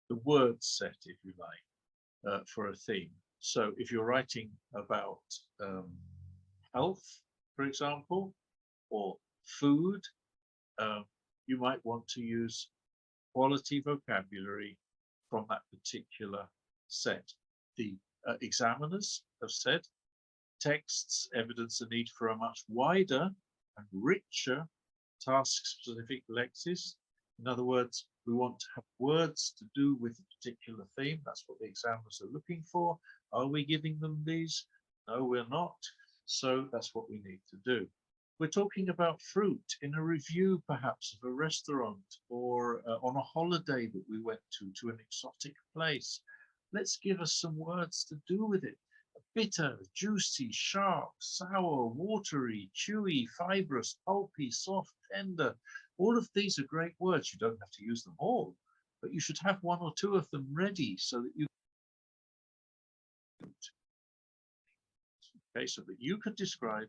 [SPEAKER 1] The word set, if you like, for a theme. So if you're writing about health, for example, or food, you might want to use quality vocabulary from that particular set. The examiners have said texts evidence a need for a much wider and richer task-specific lexis. In other words, we want to have words to do with a particular theme. That's what the examiners are looking for. Are we giving them these? No, we're not. So that's what we need to do. We're talking about fruit in a review, perhaps, of a restaurant or on a holiday that we went to an exotic place. Let's give us some words to do with it. Bitter, juicy, sharp, sour, watery, chewy, fibrous, pulpy, soft, tender. All of these are great words. You don't have to use them all, but you should have one or two of them ready so that you can describe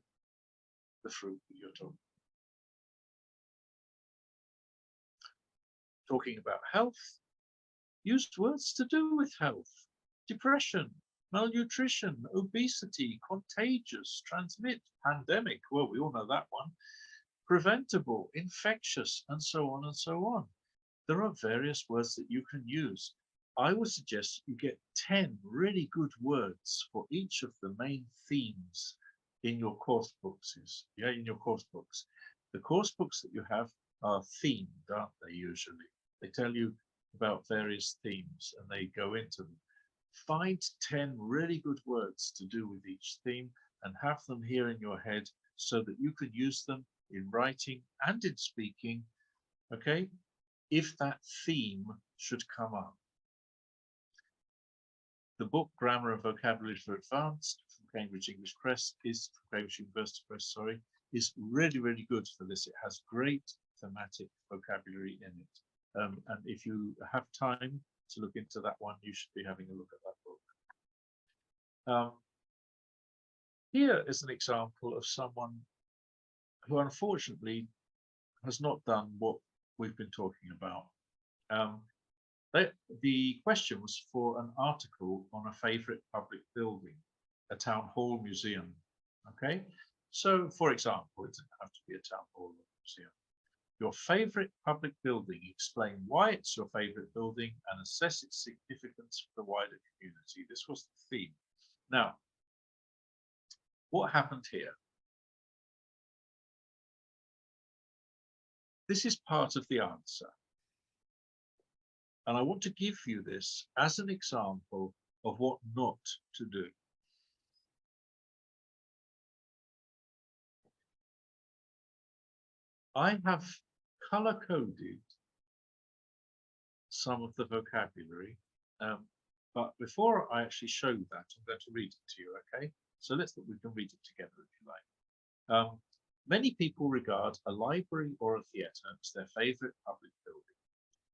[SPEAKER 1] the fruit that you're talking about health. Use words to do with health. Depression, malnutrition, obesity, contagious, transmit, pandemic. Well, we all know that one. Preventable, infectious, and so on and so on. There are various words that you can use. I would suggest you get 10 really good words for each of the main themes in your course books. In your course books. The course books that you have are themed, aren't they, usually? They tell you about various themes and they go into them. Find 10 really good words to do with each theme and have them here in your head so that you can use them in writing and in speaking, okay, if that theme should come up. The book Grammar and Vocabulary for Advanced from Cambridge English Press Cambridge University Press, is really, really good for this. It has great thematic vocabulary in it. And if you have time to look into that one, you should be having a look at that book. Here is an example of someone who unfortunately has not done what we've been talking about. The question was for an article on a favorite public building, a town hall museum. Okay, so for example, it doesn't have to be a town hall or museum. Your favorite public building, explain why it's your favorite building and assess its significance for the wider community. This was the theme. Now, what happened here? This is part of the answer. And I want to give you this as an example of what not to do. I have color-coded some of the vocabulary, but before I actually show that, I'm going to read it to you, okay? So we can read it together if you like. Many people regard a library or a theatre as their favorite public building.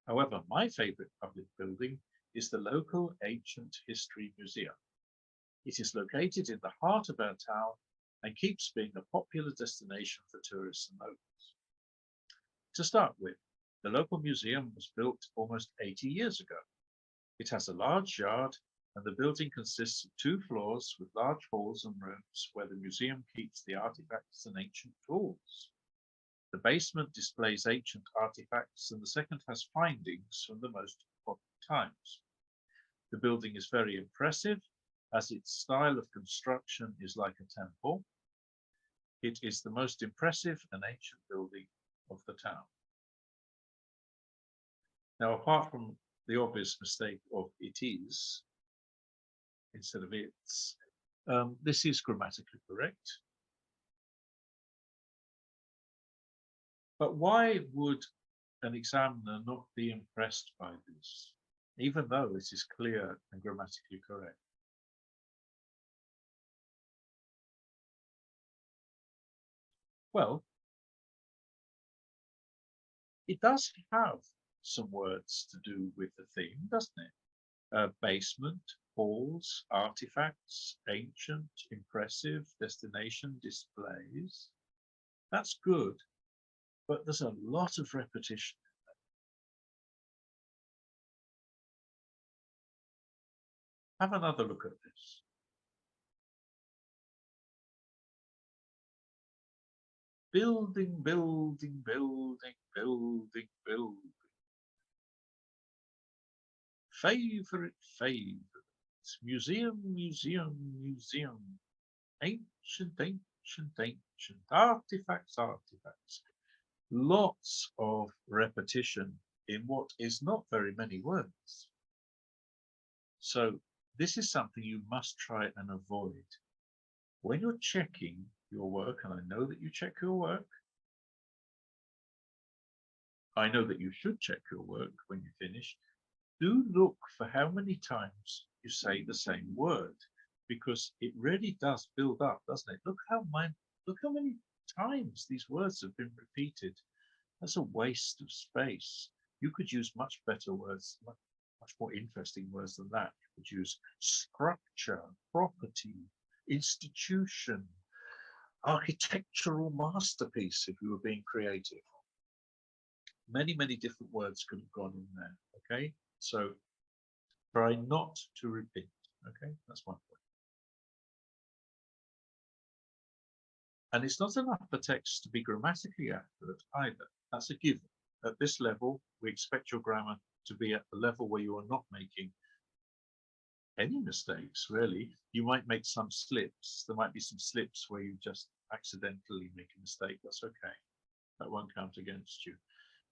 [SPEAKER 1] However, my favorite public building is the local Ancient History Museum. It is located in the heart of our town and keeps being a popular destination for tourists and locals. To start with, the local museum was built almost 80 years ago. It has a large yard and the building consists of 2 floors with large halls and rooms where the museum keeps the artifacts and ancient tools. The basement displays ancient artifacts, and the second has findings from the most important times. The building is very impressive, as its style of construction is like a temple. It is the most impressive and ancient building of the town. Now, apart from the obvious mistake of it is instead of it's, this is grammatically correct. But why would an examiner not be impressed by this, even though it is clear and grammatically correct? Well, it does have some words to do with the theme, doesn't it? Basement, halls, artifacts, ancient, impressive, destination, displays. That's good, but there's a lot of repetition. Have another look at this. Building, building, building, building, building. Favorite, favorites. Museum, museum, museum. Ancient, ancient, ancient. Artifacts, artifacts. Lots of repetition in what is not very many words. So this is something you must try and avoid. When you're checking your work, and I know that you check your work, I know that you should check your work when you finish, do look for how many times you say the same word, because it really does build up, doesn't it? Look how many times these words have been repeated. That's a waste of space. You could use much better words, much more interesting words than that. You could use structure, property, institution, architectural masterpiece if you were being creative. Many, many different words could have gone in there, okay? So try not to repeat, okay? That's one point. And it's not enough for text to be grammatically accurate either. That's a given. At this level, we expect your grammar to be at the level where you are not making any mistakes, really. You might make some slips. There might be some slips where you just accidentally make a mistake. That's okay. That won't count against you.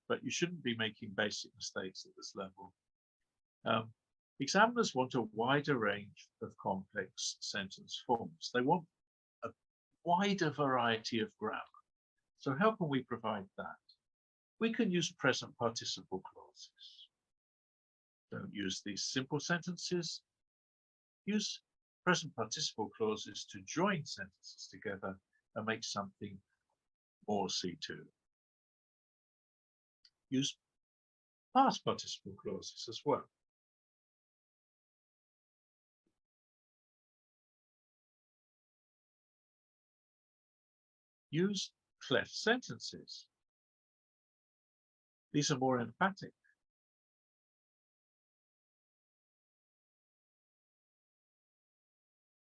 [SPEAKER 1] But you shouldn't be making basic mistakes at this level. Examiners want a wider range of complex sentence forms. They want a wider variety of grammar. So how can we provide that? We can use present participle clauses. Don't use these simple sentences. Use present participle clauses to join sentences together and make something more C2. Use past participle clauses as well. Use cleft sentences. These are more emphatic.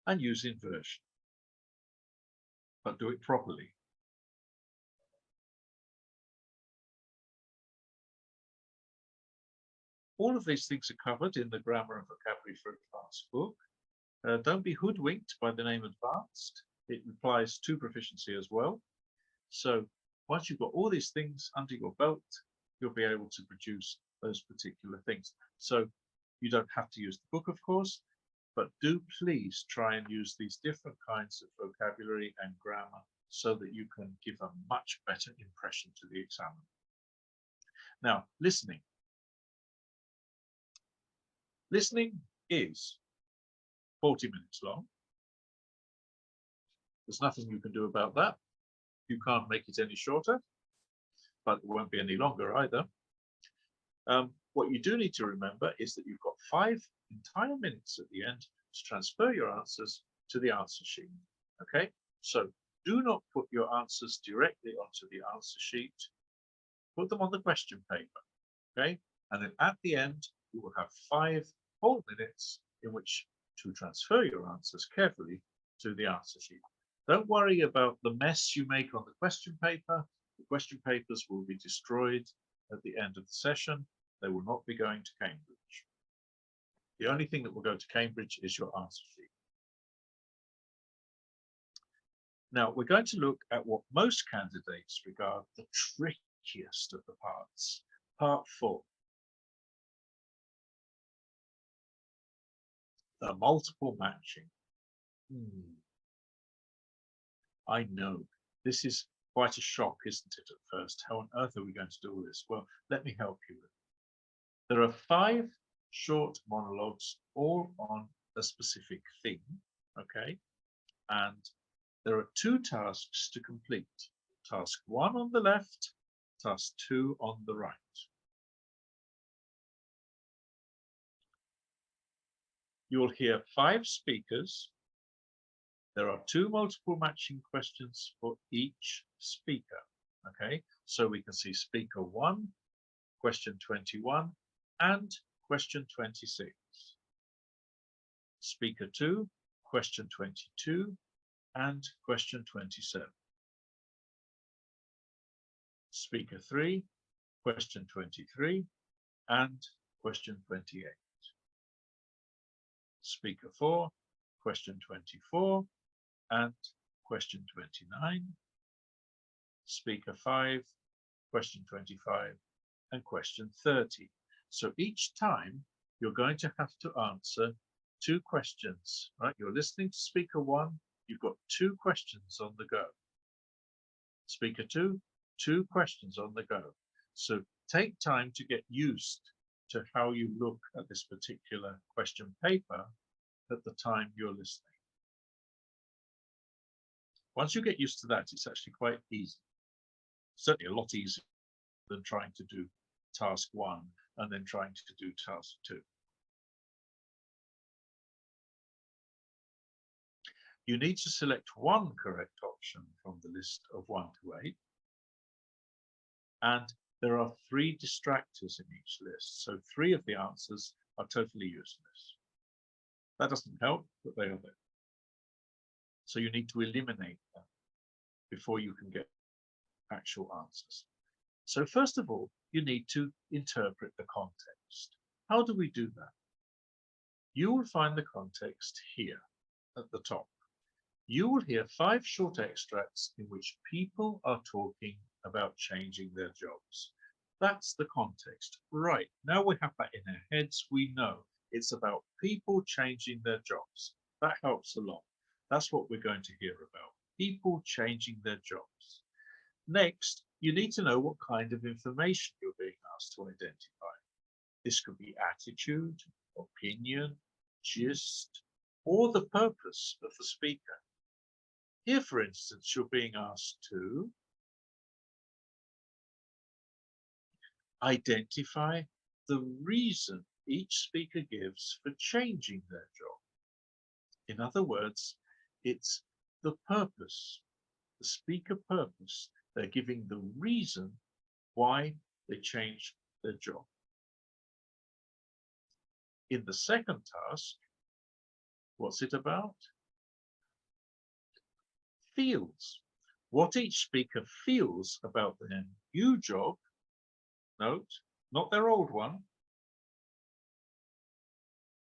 [SPEAKER 1] And use inversion, but do it properly. All of these things are covered in the Grammar and Vocabulary for Advanced book. Don't be hoodwinked by the name Advanced. It applies to proficiency as well. So once you've got all these things under your belt, you'll be able to produce those particular things. So you don't have to use the book, of course, but do please try and use these different kinds of vocabulary and grammar so that you can give a much better impression to the examiner. Now, listening. Listening is 40 minutes long. There's nothing you can do about that. You can't make it any shorter, but it won't be any longer either. What you do need to remember is that you've got 5 entire minutes at the end to transfer your answers to the answer sheet. Okay, so do not put your answers directly onto the answer sheet. Put them on the question paper. Okay, and then at the end, you will have 5 whole minutes in which to transfer your answers carefully to the answer sheet. Don't worry about the mess you make on the question paper. The question papers will be destroyed at the end of the session. They will not be going to Cambridge. The only thing that will go to Cambridge is your answer sheet. Now, we're going to look at what most candidates regard the trickiest of the parts, part 4. The multiple matching. I know, this is quite a shock, isn't it, at first? How on earth are we going to do all this? Well, let me help you with it. There are 5 short monologues, all on a specific theme, okay? And there are 2 tasks to complete. Task 1 on the left, task 2 on the right. You'll hear 5 speakers. There are 2 multiple matching questions for each speaker, okay? So we can see speaker 1, question 21, and question 26. Speaker 2, question 22, and question 27. Speaker 3, question 23, and question 28. Speaker 4, question 24, and question 29. Speaker 5, question 25, and question 30. So each time you're going to have to answer 2 questions, right? You're listening to speaker 1, you've got 2 questions on the go. Speaker 2, 2 questions on the go. So take time to get used to how you look at this particular question paper at the time you're listening. Once you get used to that, it's actually quite easy. Certainly a lot easier than trying to do task 1 and then trying to do task 2. You need to select one correct option from the list of 1 to 8. And there are 3 distractors in each list. So 3 of the answers are totally useless. That doesn't help, but they are there. So you need to eliminate them before you can get actual answers. So first of all, you need to interpret the context. How do we do that? You will find the context here at the top. You will hear 5 short extracts in which people are talking about changing their jobs. That's the context. Right, now we have that in our heads, we know it's about people changing their jobs. That helps a lot. That's what we're going to hear about, people changing their jobs. Next, you need to know what kind of information you're being asked to identify. This could be attitude, opinion, gist, or the purpose of the speaker. Here, for instance, you're being asked to identify the reason each speaker gives for changing their job. In other words, it's the purpose, the speaker purpose. They're giving the reason why they changed their job. In the second task, what's it about? Feels. What each speaker feels about their new job, note, not their old one.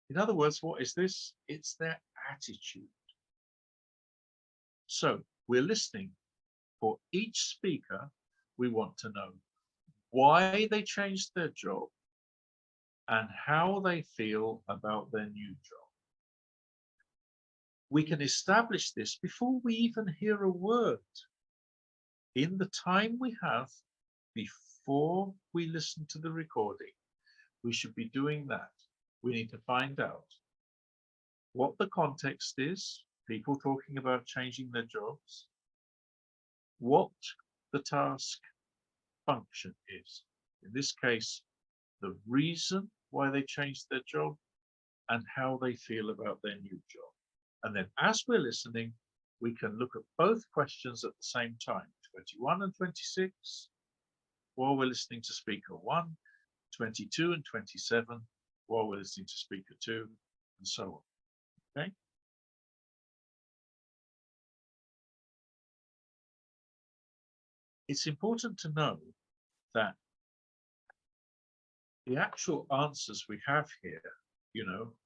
[SPEAKER 1] In other words, what is this? It's their attitude. So we're listening. For each speaker, we want to know why they changed their job and how they feel about their new job. We can establish this before we even hear a word. In the time we have before we listen to the recording, we should be doing that. We need to find out what the context is, people talking about changing their jobs, what the task function is. In this case, the reason why they changed their job and how they feel about their new job. And then as we're listening, we can look at both questions at the same time, 21 and 26, while we're listening to speaker 1, 22 and 27, while we're listening to speaker 2, and so on. Okay? it's important to know that the actual answers we have here,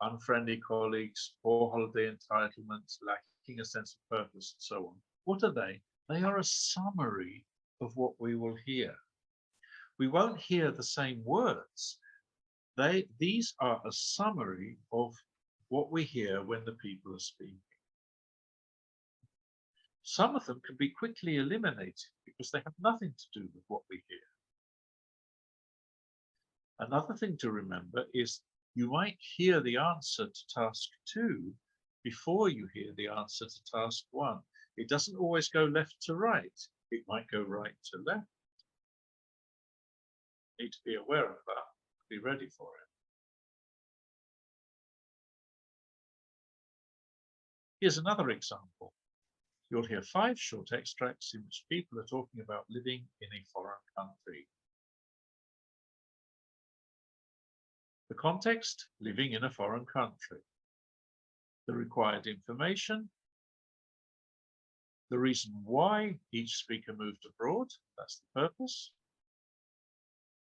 [SPEAKER 1] unfriendly colleagues, poor holiday entitlements, lacking a sense of purpose, and so on. What are they? They are a summary of what we will hear. We won't hear the same words. These are a summary of what we hear when the people are speaking. Some of them can be quickly eliminated because they have nothing to do with what we hear. Another thing to remember is you might hear the answer to task 2 before you hear the answer to task 1. It doesn't always go left to right. It might go right to left. You need to be aware of that, be ready for it. Here's another example. You'll hear 5 short extracts in which people are talking about living in a foreign country. The context, living in a foreign country. The required information, the reason why each speaker moved abroad, that's the purpose,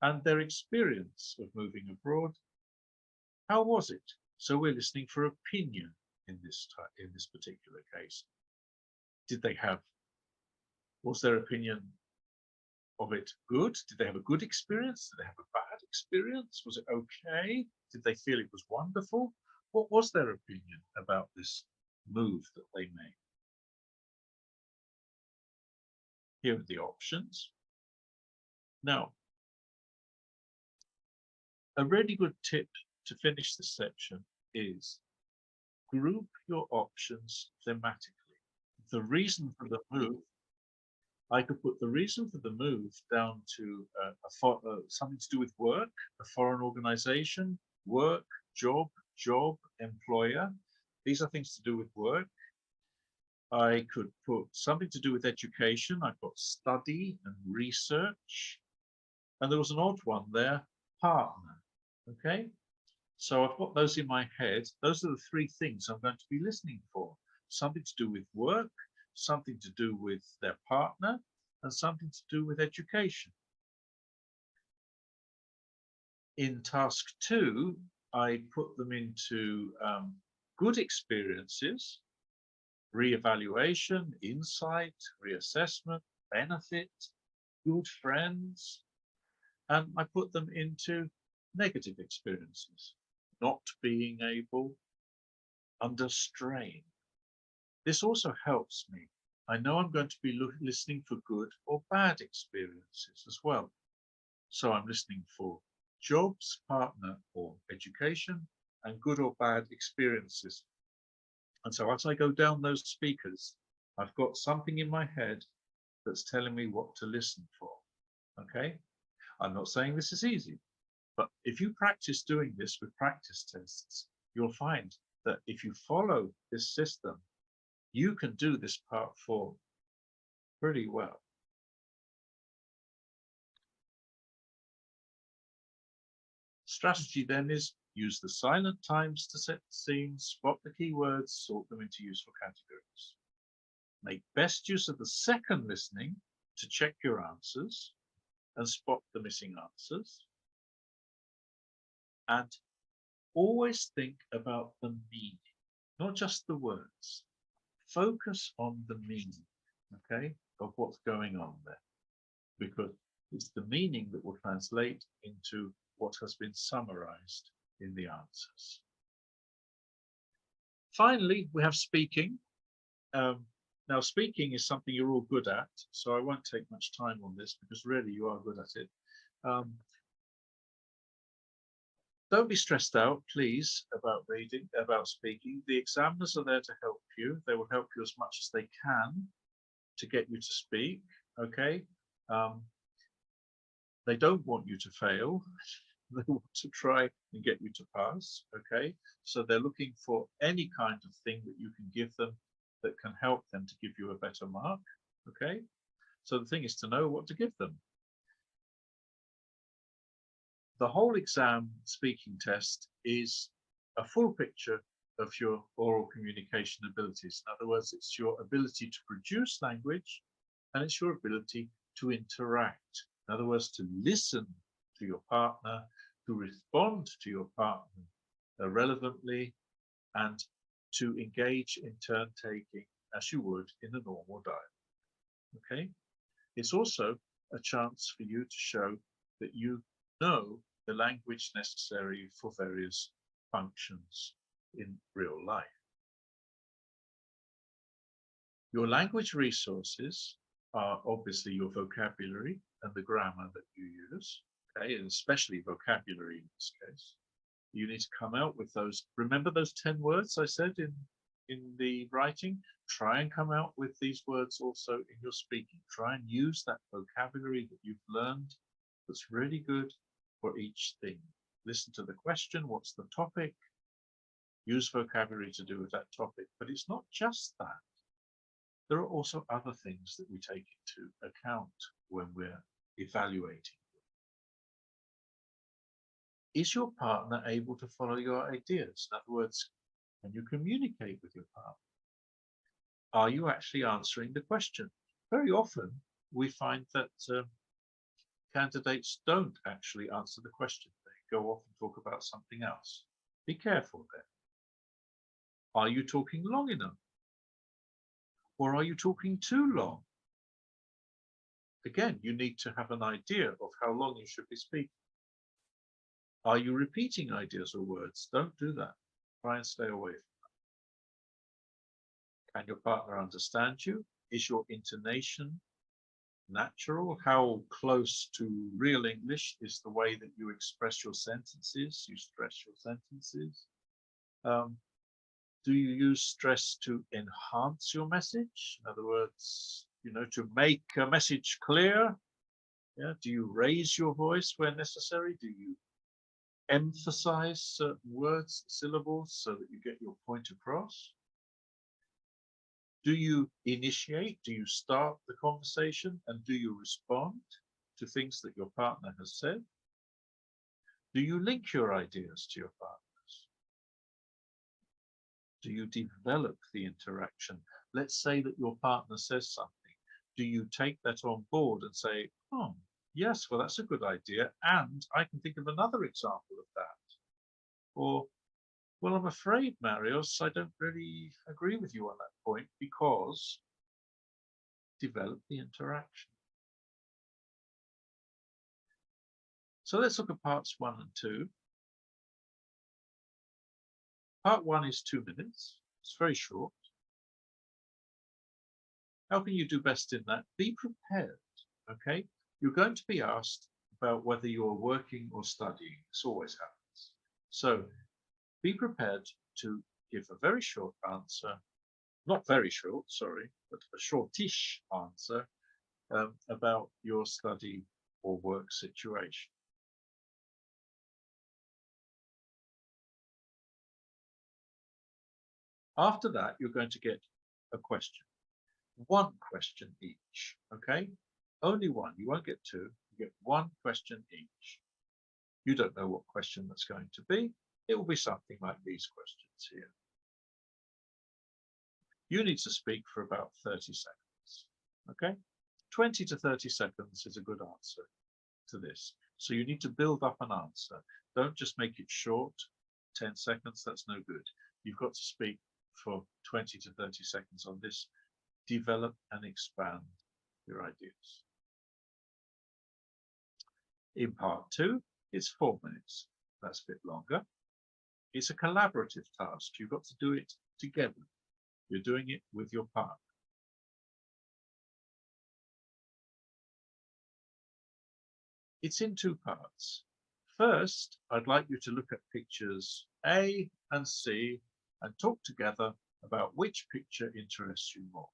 [SPEAKER 1] and their experience of moving abroad. How was it? So we're listening for opinion in this particular case. Was their opinion of it good? Did they have a good experience? Did they have a bad experience? Was it okay? Did they feel it was wonderful? What was their opinion about this move that they made? Here are the options. Now, a really good tip to finish this section is group your options thematically. The reason for the move, I could put the reason for the move down to something to do with work, a foreign organization, work, job, employer. These are things to do with work. I could put something to do with education. I've got study and research. And there was an odd one there, partner. Okay, so I've got those in my head. Those are the 3 things I'm going to be listening for. Something to do with work, something to do with their partner, and something to do with education. In task 2, I put them into good experiences, re-evaluation, insight, reassessment, benefit, good friends, and I put them into negative experiences, not being able, under strain. This also helps me. I know I'm going to be listening for good or bad experiences as well. So I'm listening for jobs, partner, or education, and good or bad experiences. And so as I go down those speakers, I've got something in my head that's telling me what to listen for. Okay? I'm not saying this is easy, but if you practice doing this with practice tests, you'll find that if you follow this system, you can do this part 4 pretty well. Strategy then is use the silent times to set the scene, spot the keywords, sort them into useful categories. Make best use of the second listening to check your answers and spot the missing answers. And always think about the meaning, not just the words. Focus on the meaning, okay, of what's going on there, because it's the meaning that will translate into what has been summarized in the answers. Finally, we have speaking. Now, speaking is something you're all good at, so I won't take much time on this because really you are good at it. Don't be stressed out, please, about speaking. The examiners are there to help you. They will help you as much as they can to get you to speak, okay? They don't want you to fail. They want to try and get you to pass, okay? So they're looking for any kind of thing that you can give them that can help them to give you a better mark, okay? So the thing is to know what to give them. The whole exam speaking test is a full picture of your oral communication abilities. In other words, it's your ability to produce language and it's your ability to interact. In other words, to listen to your partner, to respond to your partner relevantly, and to engage in turn-taking as you would in a normal dialogue. Okay? It's also a chance for you to show that you know the language necessary for various functions in real life. Your language resources are obviously your vocabulary and the grammar that you use, okay, and especially vocabulary in this case. You need to come out with those. Remember those 10 words I said in the writing? Try and come out with these words also in your speaking. Try and use that vocabulary that you've learned that's really good for each thing. Listen to the question, what's the topic? Use vocabulary to do with that topic. But it's not just that. There are also other things that we take into account when we're evaluating. Is your partner able to follow your ideas? In other words, can you communicate with your partner? Are you actually answering the question? Very often we find that candidates don't actually answer the question. They go off and talk about something else. Be careful there. Are you talking long enough? Or are you talking too long? Again, you need to have an idea of how long you should be speaking. Are you repeating ideas or words? Don't do that. Try and stay away from that. Can your partner understand you? Is your intonation natural? How close to real English is the way that you express your sentences? You stress your sentences. Do you use stress to enhance your message? In other words, to make a message clear? Yeah. Do you raise your voice where necessary? Do you emphasize certain words, syllables, so that you get your point across? Do you initiate? Do you start the conversation? And do you respond to things that your partner has said? Do you link your ideas to your partner's? Do you develop the interaction? Let's say that your partner says something. Do you take that on board and say, oh, yes, well, that's a good idea, and I can think of another example of that. Or, well, I'm afraid, Marios, I don't really agree with you on that point, because develop the interaction. So let's look at parts 1 and 2. Part 1 is 2 minutes. It's very short. How can you do best in that? Be prepared, okay? You're going to be asked about whether you're working or studying. This always happens. So be prepared to give a very short answer, not very short, sorry, but a shortish answer about your study or work situation. After that, you're going to get a question. 1 question each, okay? Only 1. You won't get 2. You get 1 question each. You don't know what question that's going to be. It will be something like these questions here. You need to speak for about 30 seconds, okay? 20 to 30 seconds is a good answer to this. So you need to build up an answer. Don't just make it short. 10 seconds, that's no good. You've got to speak for 20 to 30 seconds on this. Develop and expand your ideas. In part 2, it's 4 minutes. That's a bit longer. It's a collaborative task. You've got to do it together. You're doing it with your partner. It's in 2 parts. First, I'd like you to look at pictures A and C and talk together about which picture interests you more.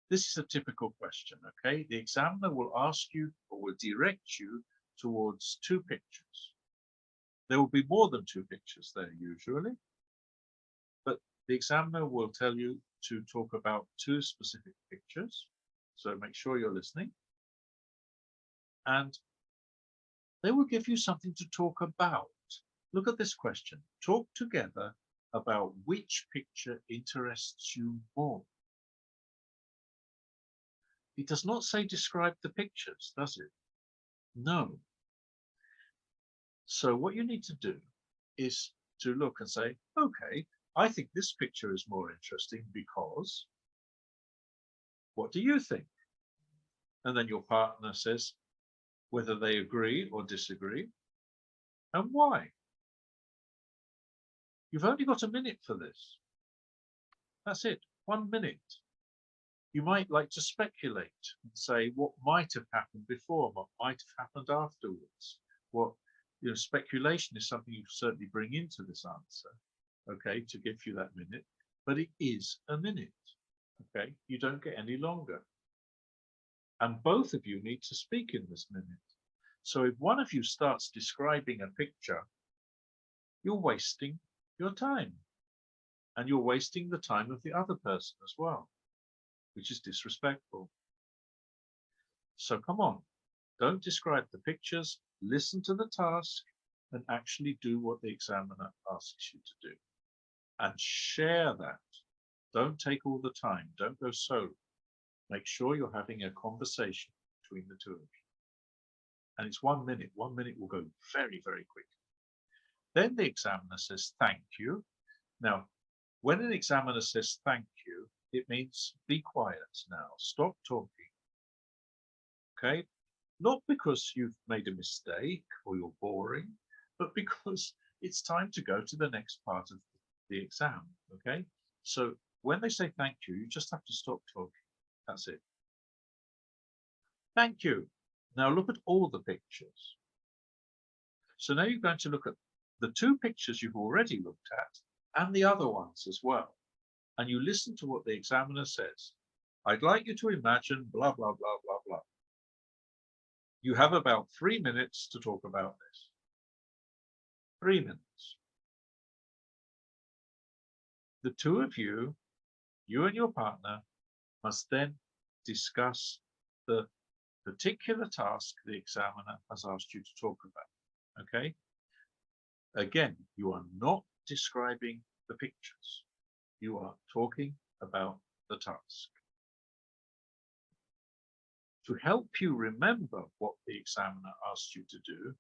[SPEAKER 1] This is a typical question, okay? The examiner will ask you or will direct you towards 2 pictures. There will be more than 2 pictures there usually, but the examiner will tell you to talk about 2 specific pictures. So make sure you're listening. And they will give you something to talk about. Look at this question. Talk together about which picture interests you more. It does not say describe the pictures, does it? No. So what you need to do is to look and say, okay, I think this picture is more interesting because, what do you think? And then your partner says whether they agree or disagree and why. You've only got a minute for this. That's it, 1 minute. You might like to speculate and say what might have happened before, what might have happened afterwards. What, speculation is something you certainly bring into this answer, okay, to give you that minute, but it is a minute, okay? You don't get any longer. And both of you need to speak in this minute. So if one of you starts describing a picture, you're wasting your time. And you're wasting the time of the other person as well, which is disrespectful. So come on, don't describe the pictures, listen to the task, and actually do what the examiner asks you to do. And share that. Don't take all the time, don't go solo. Make sure you're having a conversation between the two of you. And it's 1 minute. 1 minute will go very, very quick. Then the examiner says, thank you. Now, when an examiner says thank you, it means be quiet now, stop talking. Okay? Not because you've made a mistake or you're boring, but because it's time to go to the next part of the exam. Okay? So when they say thank you, you just have to stop talking. That's it. Thank you. Now look at all the pictures. So now you're going to look at the two pictures you've already looked at and the other ones as well. And you listen to what the examiner says. I'd like you to imagine blah, blah, blah, blah, blah. You have about 3 minutes to talk about this. 3 minutes. The two of you, you and your partner, must then discuss the particular task the examiner has asked you to talk about. Okay? Again, you are not describing the pictures. You are talking about the task. To help you remember what the examiner asked you to do,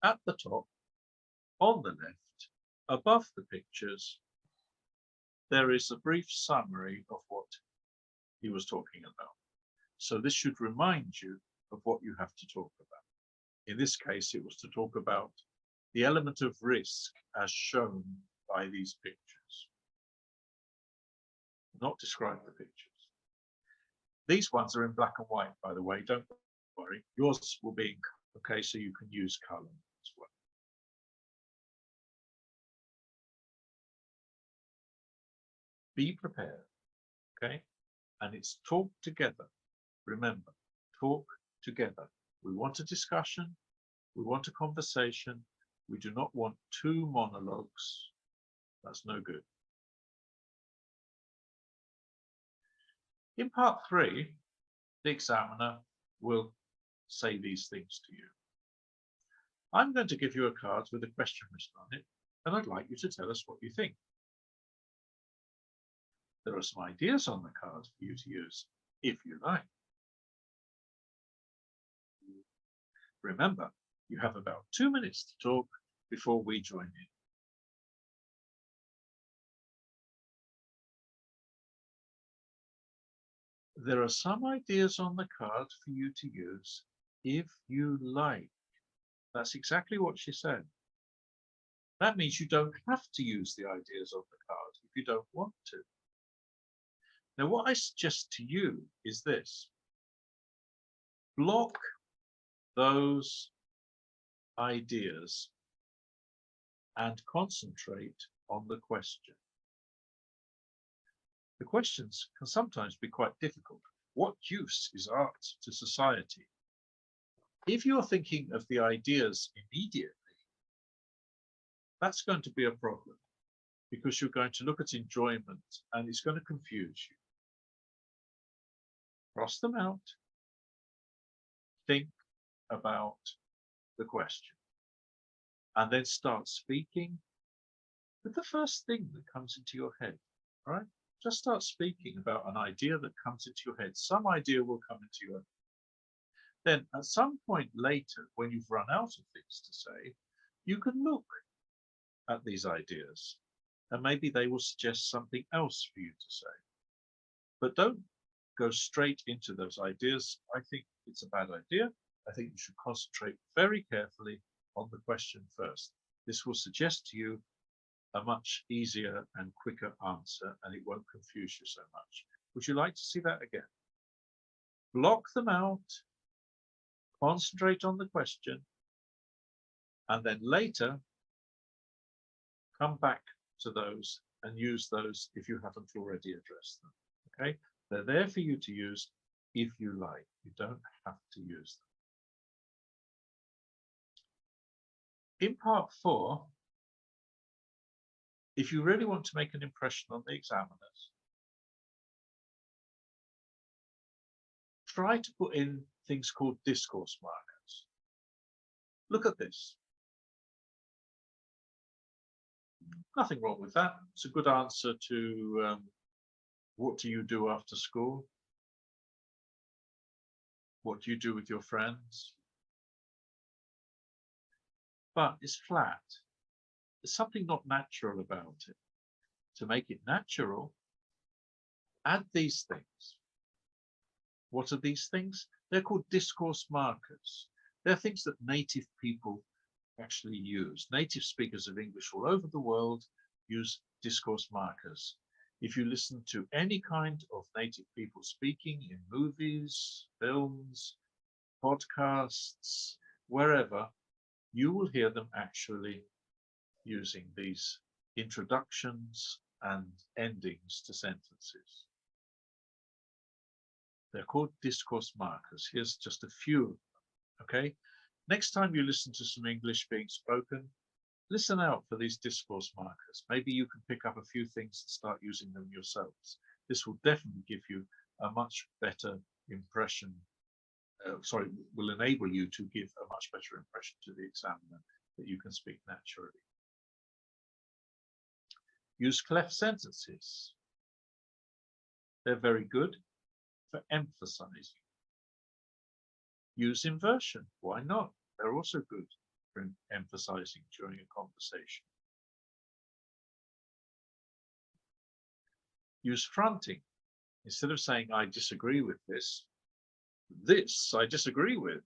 [SPEAKER 1] at the top, on the left, above the pictures, there is a brief summary of what he was talking about. So this should remind you of what you have to talk about. In this case, it was to talk about the element of risk as shown by these pictures. Not describe the pictures. These ones are in black and white, by the way, don't worry. Yours will be in color, okay, so you can use color as well. Be prepared, okay? And it's talk together. Remember, talk together. We want a discussion. We want a conversation. We do not want two monologues. That's no good. In part 3, the examiner will say these things to you. I'm going to give you a card with a question written on it, and I'd like you to tell us what you think. There are some ideas on the card for you to use, if you like. Remember, you have about 2 minutes to talk before we join in. There are some ideas on the card for you to use if you like. That's exactly what she said. That means you don't have to use the ideas on the card if you don't want to. Now, what I suggest to you is this. Block those ideas and concentrate on the question. The questions can sometimes be quite difficult. What use is art to society? If you're thinking of the ideas immediately, that's going to be a problem because you're going to look at enjoyment and it's going to confuse you. Cross them out. Think about the question and then start speaking with the first thing that comes into your head, right? Just start speaking about an idea that comes into your head. Some idea will come into your head. Then at some point later, when you've run out of things to say, you can look at these ideas and maybe they will suggest something else for you to say. But don't go straight into those ideas. I think it's a bad idea. I think you should concentrate very carefully on the question first. This will suggest to you a much easier and quicker answer, and it won't confuse you so much. Would you like to see that again? Block them out, concentrate on the question, and then later come back to those and use those if you haven't already addressed them. Okay, they're there for you to use if you like. You don't have to use them. In part 4, if you really want to make an impression on the examiners, try to put in things called discourse markers. Look at this. Nothing wrong with that. It's a good answer to what do you do after school? What do you do with your friends? But it's flat. There's something not natural about it. To make it natural, add these things. What are these things? They're called discourse markers. They're things that native people actually use. Native speakers of English all over the world use discourse markers. If you listen to any kind of native people speaking in movies, films, podcasts, wherever, you will hear them actually using these introductions and endings to sentences. They're called discourse markers. Here's just a few of them, okay? Next time you listen to some English being spoken, listen out for these discourse markers. Maybe you can pick up a few things and start using them yourselves. This will definitely give you a much better impression, will enable you to give a much better impression to the examiner that you can speak naturally. Use cleft sentences. They're very good for emphasizing. Use inversion. Why not? They're also good for emphasizing during a conversation. Use fronting. Instead of saying, I disagree with this I disagree with.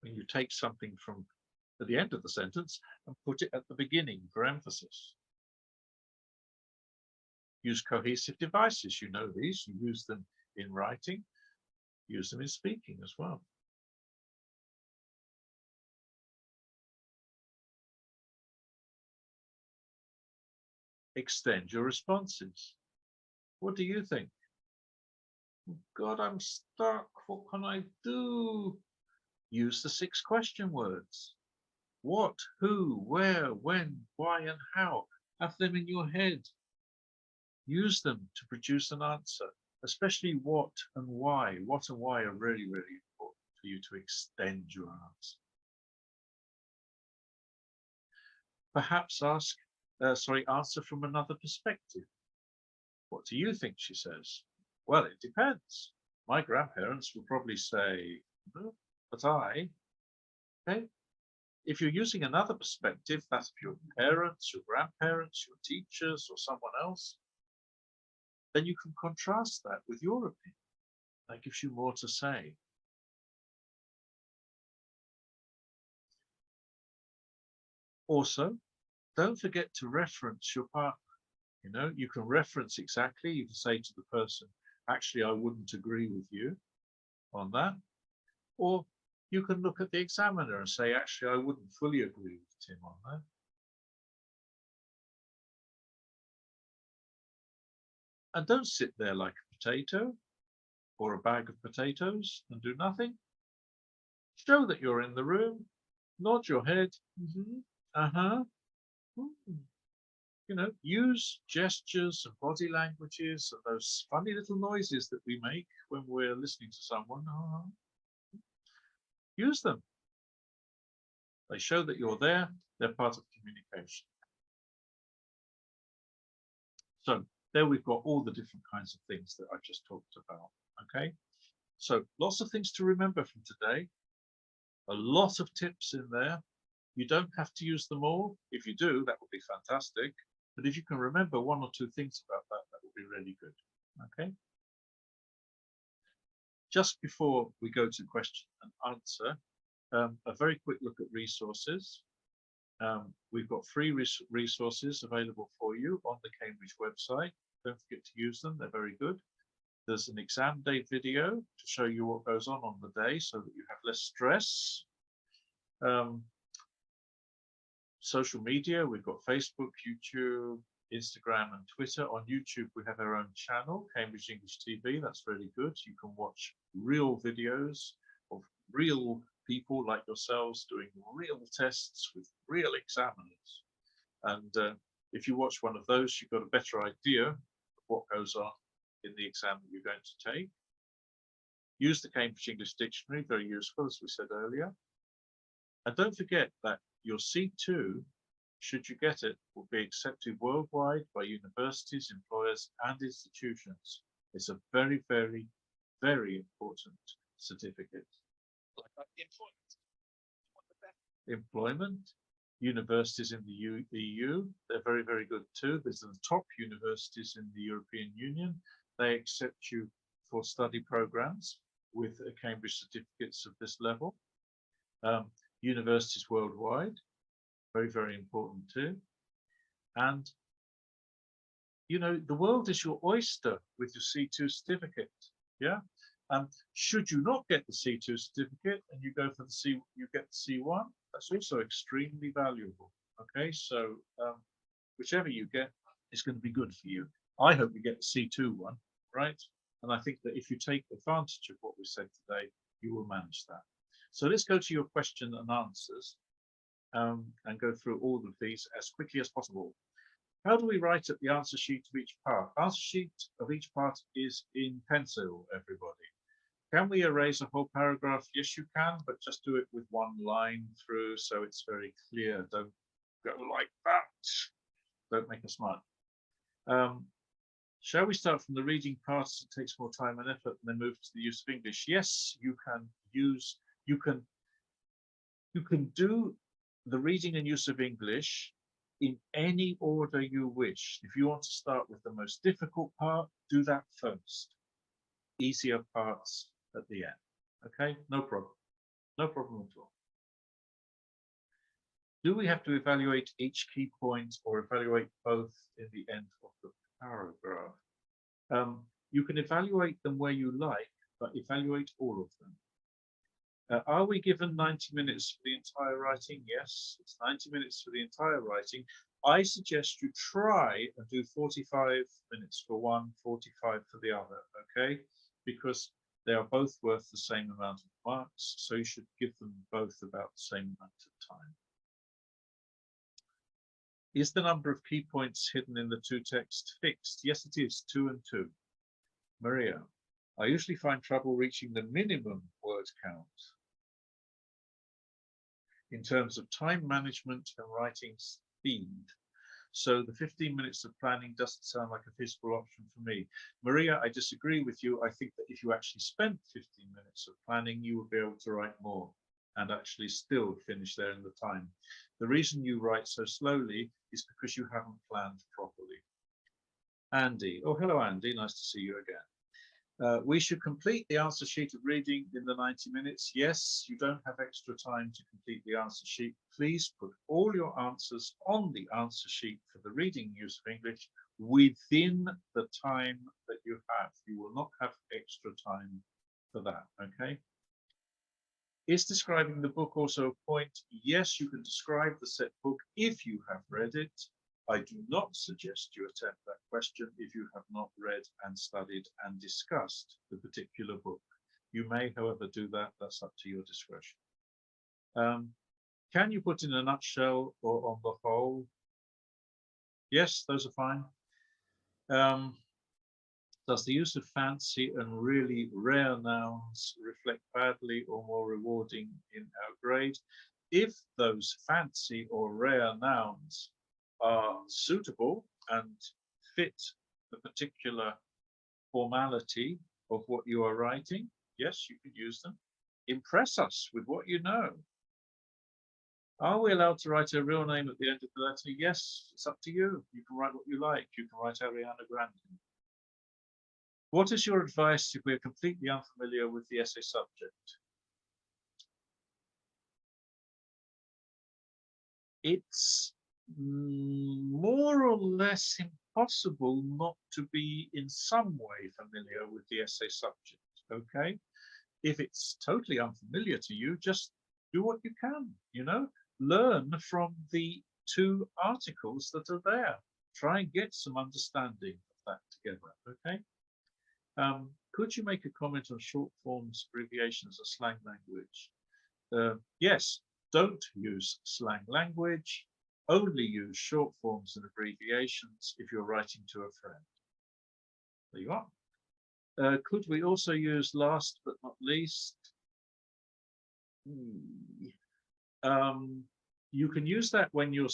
[SPEAKER 1] When you take something from at the end of the sentence and put it at the beginning for emphasis. Use cohesive devices. You know these. You use them in writing. Use them in speaking as well. Extend your responses. What do you think? God, I'm stuck. What can I do? Use the 6 question words. What, who, where, when, why, and how. Have them in your head. Use them to produce an answer, especially what and why. What and why are really, really important for you to extend your answer. Perhaps answer from another perspective. What do you think, she says? Well, it depends. My grandparents will probably say, no, but I. Okay. If you're using another perspective, that's your parents, your grandparents, your teachers, or someone else, then you can contrast that with your opinion. That gives you more to say. Also, don't forget to reference your partner. You know, you can reference exactly, you can say to the person, actually, I wouldn't agree with you on that. Or you can look at the examiner and say, actually, I wouldn't fully agree with Tim on that. And don't sit there like a potato or a bag of potatoes and do nothing. Show that you're in the room, nod your head, You know, use gestures and body languages and those funny little noises that we make when we're listening to someone. Use them. They show that you're there. They're part of communication. So there we've got all the different kinds of things that I just talked about. Okay, so lots of things to remember from today. A lot of tips in there. You don't have to use them all. If you do, that would be fantastic. But if you can remember one or two things about that, that would be really good. Okay. Just before we go to question and answer, a very quick look at resources. We've got free resources available for you on the Cambridge website. Don't forget to use them, they're very good. There's an exam day video to show you what goes on the day so that you have less stress. Social media, we've got Facebook, YouTube, Instagram and Twitter. On YouTube, we have our own channel, Cambridge English TV. That's really good. You can watch real videos of real people like yourselves doing real tests with real examiners. And if you watch one of those, you've got a better idea of what goes on in the exam that you're going to take. Use the Cambridge English Dictionary, very useful, as we said earlier. And don't forget that your C2, should you get it, will be accepted worldwide by universities, employers, and institutions. It's a very, very, very important certificate. Like employment, universities in the EU, they're very, very good too. There's the top universities in the European Union. They accept you for study programs with Cambridge certificates of this level. Universities worldwide, very, very important too. And, you know, the world is your oyster with your C2 certificate, yeah? Should you not get the C2 certificate and you go for the you get the C1, that's also extremely valuable, okay? So whichever you get is going to be good for you. I hope you get the C2 one, right? And I think that if you take advantage of what we said today, you will manage that. So let's go to your question and answers and go through all of these as quickly as possible. How do we write at the answer sheet of each part? Answer sheet of each part is in pencil, everybody. Can we erase a whole paragraph? Yes, you can, but just do it with one line through so it's very clear. Don't go like that. Don't make a smart. Shall we start from the reading part? It takes more time and effort, and then move to the use of English. Yes, you can use. You can do the reading and use of English in any order you wish. If you want to start with the most difficult part, do that first. Easier parts at the end. Okay, no problem. No problem at all. Do we have to evaluate each key point or evaluate both in the end of the paragraph? You can evaluate them where you like, but evaluate all of them. Are we given 90 minutes for the entire writing? Yes, it's 90 minutes for the entire writing. I suggest you try and do 45 minutes for one, 45 for the other, okay? Because they are both worth the same amount of marks, so you should give them both about the same amount of time. Is the number of key points hidden in the two texts fixed? Yes, it is, 2 and 2. Maria, I usually find trouble reaching the minimum word count in terms of time management and writing speed. So the 15 minutes of planning doesn't sound like a feasible option for me. Maria, I disagree with you. I think that if you actually spent 15 minutes of planning, you would be able to write more and actually still finish there in the time. The reason you write so slowly is because you haven't planned properly. Andy, oh, hello, Andy, nice to see you again. We should complete the answer sheet of reading in the 90 minutes. Yes, you don't have extra time to complete the answer sheet. Please put all your answers on the answer sheet for the reading use of English within the time that you have. You will not have extra time for that, okay? Is describing the book also a point? Yes, you can describe the set book if you have read it. I do not suggest you attempt that question if you have not read and studied and discussed the particular book. You may, however, do that. That's up to your discretion. Can you put in a nutshell or on the whole? Yes, those are fine. Does the use of fancy and really rare nouns reflect badly or more rewarding in our grade? If those fancy or rare nouns are suitable and fit the particular formality of what you are writing, yes, you can use them. Impress us with what you know. Are we allowed to write a real name at the end of the letter? Yes, it's up to you. You can write what you like. You can write Ariana Grande. What is your advice if we're completely unfamiliar with the essay subject? It's more or less impossible not to be in some way familiar with the essay subject, okay? If it's totally unfamiliar to you, just do what you can, learn from the two articles that are there. Try and get some understanding of that together, okay? Could you make a comment on short forms, abbreviations, or slang language? Yes, don't use slang language. Only use short forms and abbreviations if you're writing to a friend. There you are. Could we also use last but not least? You can use that when you're.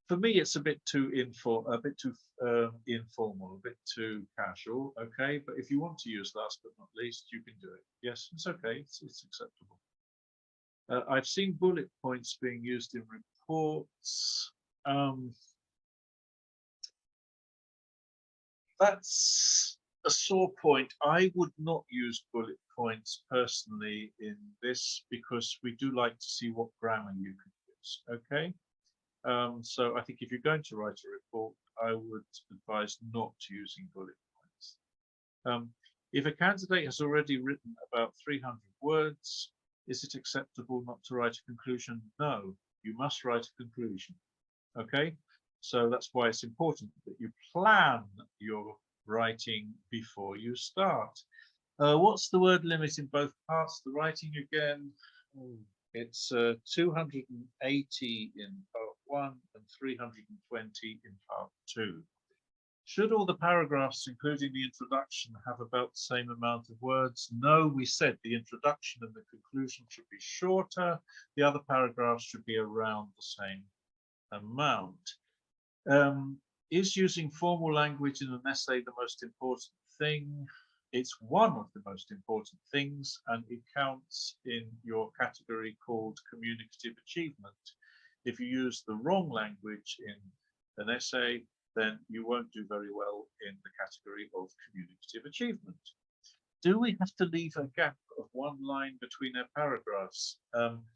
[SPEAKER 1] For me, it's a bit too informal, a bit too casual. Okay, but if you want to use last but not least, you can do it. Yes, it's okay. It's acceptable. I've seen bullet points being used in reports. That's a sore point. I would not use bullet points personally in this because we do like to see what grammar you can use. Okay. So I think if you're going to write a report, I would advise not using bullet points. If a candidate has already written about 300 words, is it acceptable not to write a conclusion? No, you must write a conclusion. Okay, so that's why it's important that you plan your writing before you start. What's the word limit in both parts? The writing again, it's 280 in part 1 and 320 in part 2. Should all the paragraphs, including the introduction, have about the same amount of words? No, we said the introduction and the conclusion should be shorter. The other paragraphs should be around the same amount. Is using formal language in an essay the most important thing? It's one of the most important things, and it counts in your category called communicative achievement. If you use the wrong language in an essay, then you won't do very well in the category of communicative achievement. Do we have to leave a gap of one line between our paragraphs?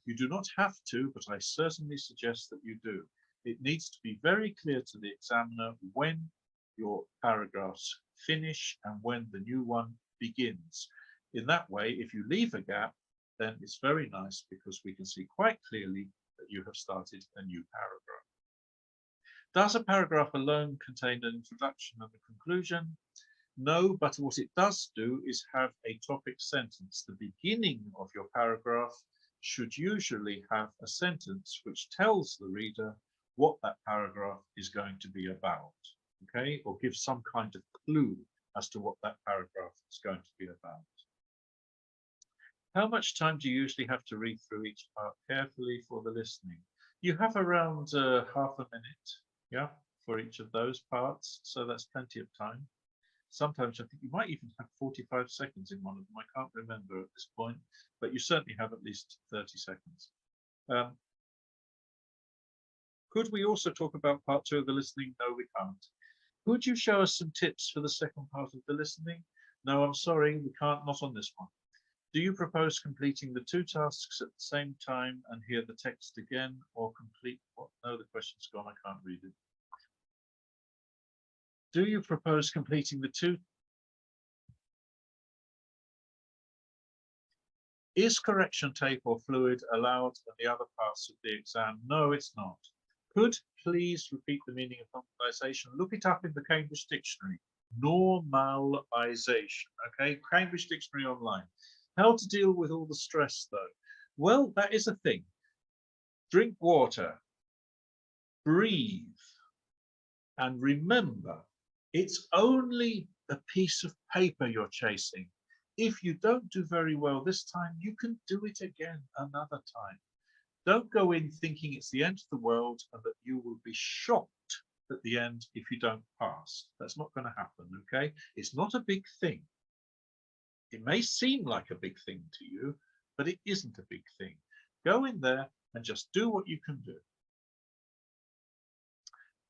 [SPEAKER 1] You do not have to, but I certainly suggest that you do. It needs to be very clear to the examiner when your paragraphs finish and when the new one begins. In that way, if you leave a gap, then it's very nice because we can see quite clearly that you have started a new paragraph. Does a paragraph alone contain an introduction and a conclusion? No, but what it does do is have a topic sentence. The beginning of your paragraph should usually have a sentence which tells the reader what that paragraph is going to be about, okay, or give some kind of clue as to what that paragraph is going to be about. How much time do you usually have to read through each part carefully for the listening? You have around half a minute, yeah, for each of those parts, so that's plenty of time. Sometimes I think you might even have 45 seconds in one of them. I can't remember at this point, but you certainly have at least 30 seconds. Could we also talk about part 2 of the listening? No, we can't. Could you show us some tips for the second part of the listening? No, I'm sorry, we can't, not on this one. Do you propose completing the 2 tasks at the same time and hear the text again, or complete what? No, the question's gone, I can't read it. Do you propose completing the 2? Is correction tape or fluid allowed in the other parts of the exam? No, it's not. Could please repeat the meaning of normalization? Look it up in the Cambridge Dictionary. Normalization, okay? Cambridge Dictionary online. How to deal with all the stress though? Well, that is a thing. Drink water, breathe, and remember, it's only a piece of paper you're chasing. If you don't do very well this time, you can do it again another time. Don't go in thinking it's the end of the world and that you will be shocked at the end if you don't pass. That's not going to happen, okay? It's not a big thing. It may seem like a big thing to you, but it isn't a big thing. Go in there and just do what you can do.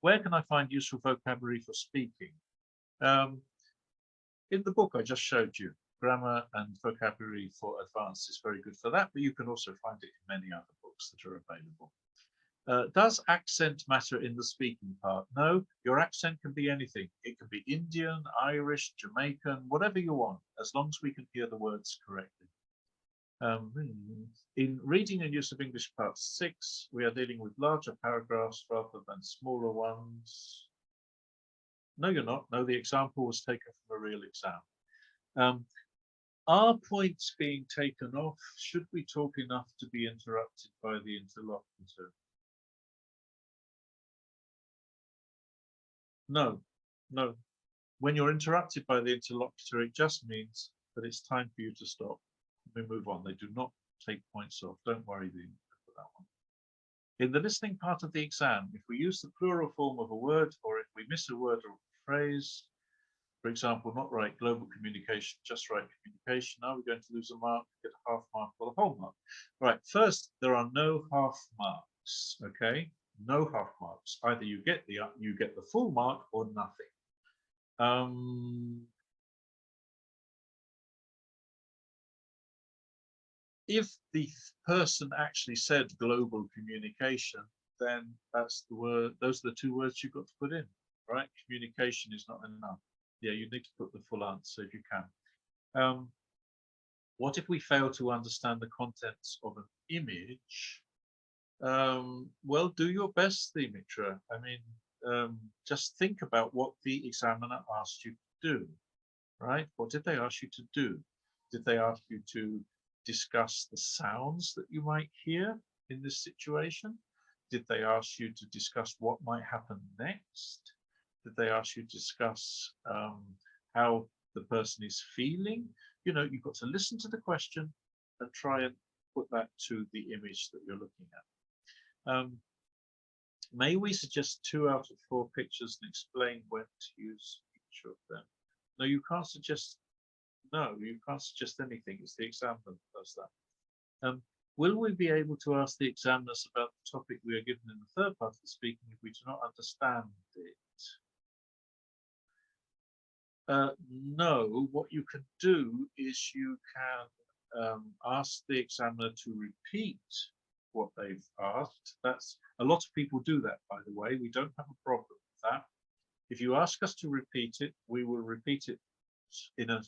[SPEAKER 1] Where can I find useful vocabulary for speaking? In the book I just showed you, Grammar and Vocabulary for Advanced is very good for that, but you can also find it in many other books that are available. Does accent matter in the speaking part? No, your accent can be anything. It can be Indian, Irish, Jamaican, whatever you want, as long as we can hear the words correctly. In Reading and Use of English Part 6, we are dealing with larger paragraphs rather than smaller ones. No, you're not. No, the example was taken from a real exam. Are points being taken off? Should we talk enough to be interrupted by the interlocutor? No, no. When you're interrupted by the interlocutor, it just means that it's time for you to stop. We move on. They do not take points off. Don't worry for that one. In the listening part of the exam, if we use the plural form of a word, or if we miss a word or a phrase, for example, not right global communication, just right communication, are we going to lose a mark, get a half mark or the whole mark? Right, first, there are no half marks, okay? No half marks. Either you get the full mark or nothing. If the person actually said global communication, then that's the word. Those are the two words you've got to put in, right? Communication is not enough. Yeah, you need to put the full answer if you can. What if we fail to understand the contents of an image? Well, do your best, Dimitra. I mean, just think about what the examiner asked you to do, right? What did they ask you to do? Did they ask you to discuss the sounds that you might hear in this situation? Did they ask you to discuss what might happen next? Did they ask you to discuss how the person is feeling? You know, you've got to listen to the question and try and put that to the image that you're looking at. May we suggest 2 out of 4 pictures and explain when to use each of them? No, you can't suggest. No, you can't suggest anything. It's the examiner that does that. Will we be able to ask the examiners about the topic we are given in the third part of the speaking if we do not understand it? No, what you can do is you can ask the examiner to repeat what they've asked. That's a lot of people do that, by the way. We don't have a problem with that. If you ask us to repeat it, we will repeat it in a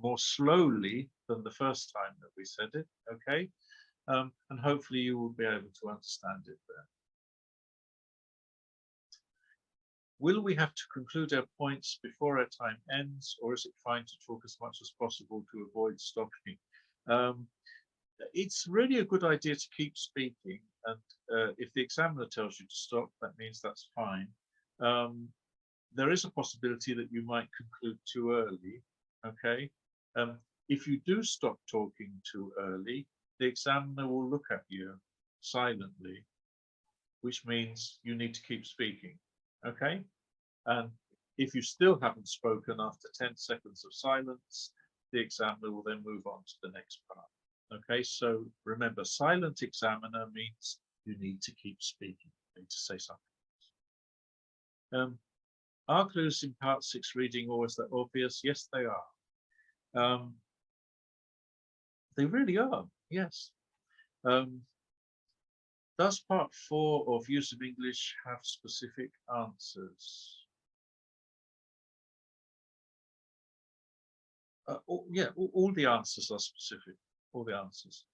[SPEAKER 1] more slowly than the first time that we said it, okay? And hopefully you will be able to understand it there. Will we have to conclude our points before our time ends, or is it fine to talk as much as possible to avoid stopping? It's really a good idea to keep speaking, and if the examiner tells you to stop, that means that's fine. There is a possibility that you might conclude too early, okay? If you do stop talking too early, the examiner will look at you silently, which means you need to keep speaking, okay? And if you still haven't spoken after 10 seconds of silence, the examiner will then move on to the next part. Okay, so remember, silent examiner means you need to keep speaking, you need to say something. Are clues in part 6 reading always that obvious? Yes, they are. They really are, yes. Does part 4 of Use of English have specific answers? Yeah, all the answers are specific, all the answers.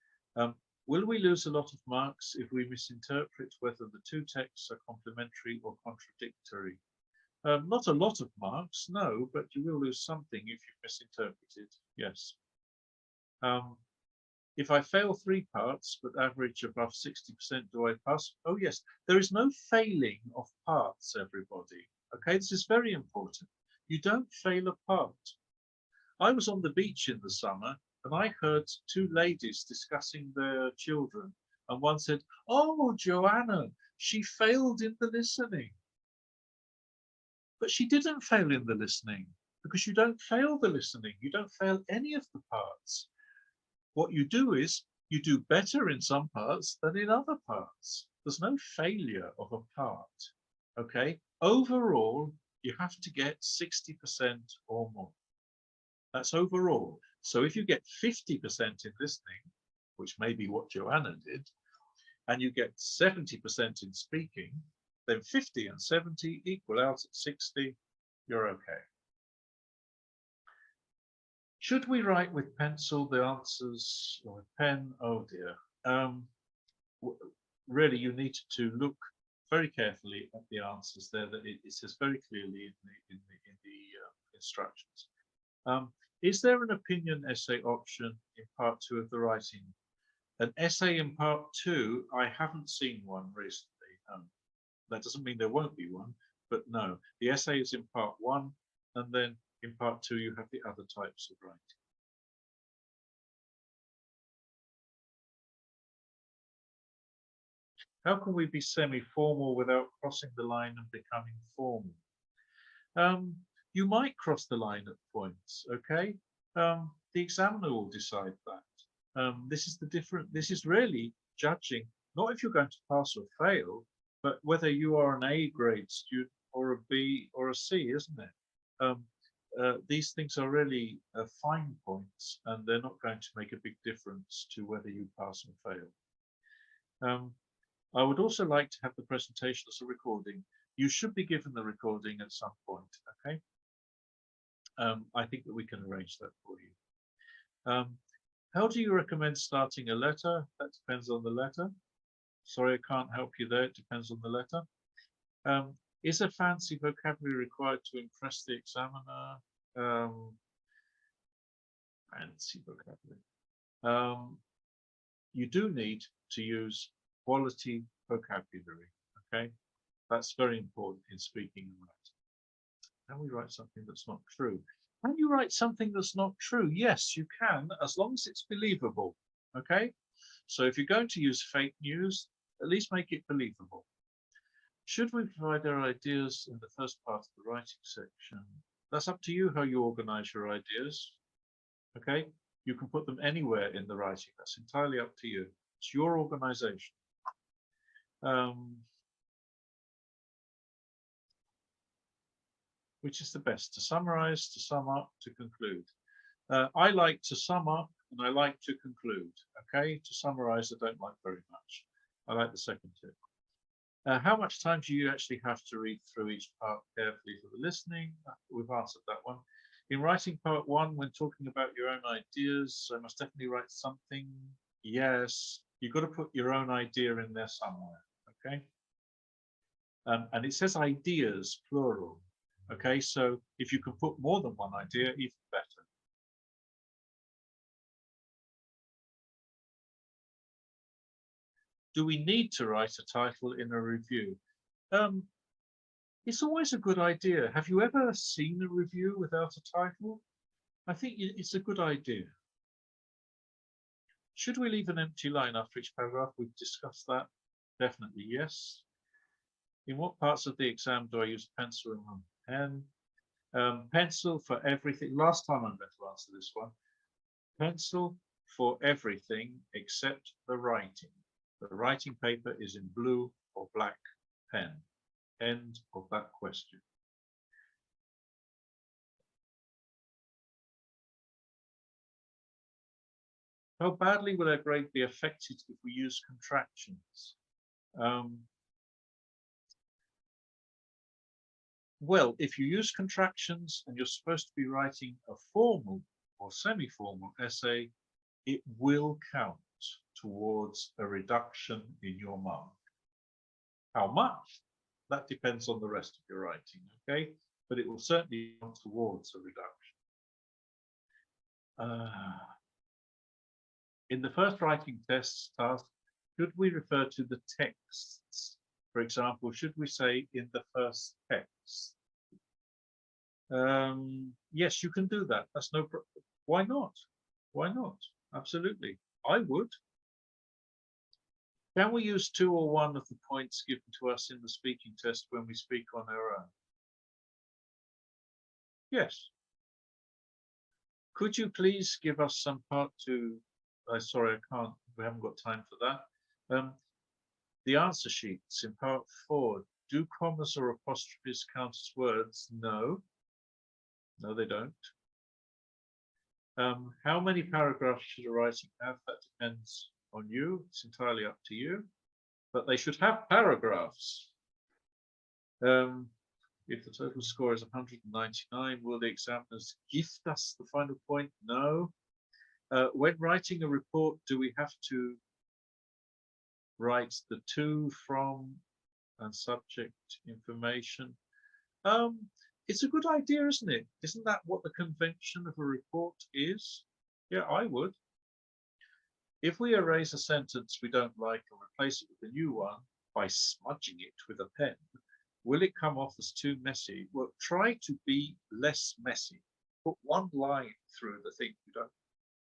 [SPEAKER 1] Will we lose a lot of marks if we misinterpret whether the two texts are complementary or contradictory? Not a lot of marks, no, but you will lose something if you misinterpreted, yes. If I fail 3 parts but average above 60%, do I pass? Oh yes, there is no failing of parts, everybody. Okay, this is very important. You don't fail a part. I was on the beach in the summer and I heard 2 ladies discussing their children, and one said, "Oh, Joanna, she failed in the listening." But she didn't fail in the listening, because you don't fail the listening. You don't fail any of the parts. What you do is you do better in some parts than in other parts. There's no failure of a part. Okay. Overall, you have to get 60% or more. That's overall. So if you get 50% in listening, which may be what Joanna did, and you get 70% in speaking, then 50 and 70 equal out at 60, you're okay. Should we write with pencil the answers or with pen? Oh dear. Really, you need to look very carefully at the answers there. That it says very clearly in the instructions. Is there an opinion essay option in part 2 of the writing? An essay in part 2, I haven't seen one recently. That doesn't mean there won't be one, but no, the essay is in part 1, and then in part 2 you have the other types of writing. How can we be semi-formal without crossing the line and becoming formal? You might cross the line at points, okay? The examiner will decide that. This is really judging, not if you're going to pass or fail, but whether you are an A grade student or a B or a C, isn't it? These things are really fine points, and they're not going to make a big difference to whether you pass or fail. I would also like to have the presentation as a recording. You should be given the recording at some point, okay? I think that we can arrange that for you. How do you recommend starting a letter? That depends on the letter. Sorry, I can't help you there. It depends on the letter. Is a fancy vocabulary required to impress the examiner? Fancy vocabulary. You do need to use quality vocabulary, okay? That's very important in speaking and writing. Can we write something that's not true? Can you write something that's not true? Yes, you can, as long as it's believable, okay? So if you're going to use fake news, at least make it believable. Should we provide our ideas in the first part of the writing section? That's up to you how you organize your ideas, okay? You can put them anywhere in the writing. That's entirely up to you. It's your organization. Which is the best, to summarize, to sum up, to conclude? I like to sum up and I like to conclude, okay? To summarize, I don't like very much. I like the second two. How much time do you actually have to read through each part carefully for the listening? We've answered that one. In writing part 1, when talking about your own ideas, I must definitely write something. Yes, you've got to put your own idea in there somewhere, okay? And it says ideas, plural. Okay, so if you can put more than one idea, even better. Do we need to write a title in a review? It's always a good idea. Have you ever seen a review without a title? I think it's a good idea. Should we leave an empty line after each paragraph? We've discussed that. Definitely yes. In what parts of the exam do I use pencil and pen? Pencil for everything. Last time I'm going to answer this one. Pencil for everything except the writing. The writing paper is in blue or black pen. End of that question. How badly will our grade be affected if we use contractions? Well, if you use contractions and you're supposed to be writing a formal or semi-formal essay, it will count towards a reduction in your mark. How much? That depends on the rest of your writing, okay? But it will certainly count towards a reduction. In the first writing tests task, should we refer to the texts? For example, should we say in the first text? Yes, you can do that. That's no problem. Why not? Why not? Absolutely. I would. Can we use 2 or 1 of the points given to us in the speaking test when we speak on our own? Yes. Could you please give us some part two? Sorry, I can't. We haven't got time for that. The answer sheets in part 4. Do commas or apostrophes count as words? No. No, they don't. How many paragraphs should a writing have? That depends on you. It's entirely up to you. But they should have paragraphs. If the total score is 199, will the examiners gift us the final point? No. When writing a report, do we have to write the to, from, and subject information? It's a good idea, isn't it? Isn't that what the convention of a report is? Yeah, I would. If we erase a sentence we don't like and replace it with a new one by smudging it with a pen, will it come off as too messy? Well, try to be less messy. Put one line through the thing you don't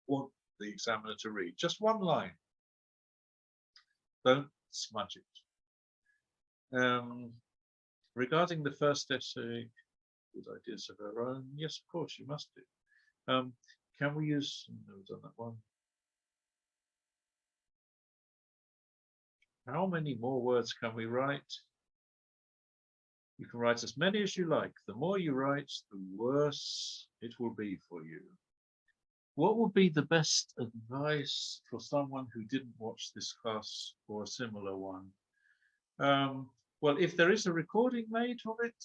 [SPEAKER 1] want the examiner to read. Just one line. Don't smudge it. Regarding the first essay, with ideas of our own, yes, of course, you must do. Can we use, no, we've done that one. How many more words can we write? You can write as many as you like. The more you write, the worse it will be for you. What would be the best advice for someone who didn't watch this class or a similar one? Well, if there is a recording made of it,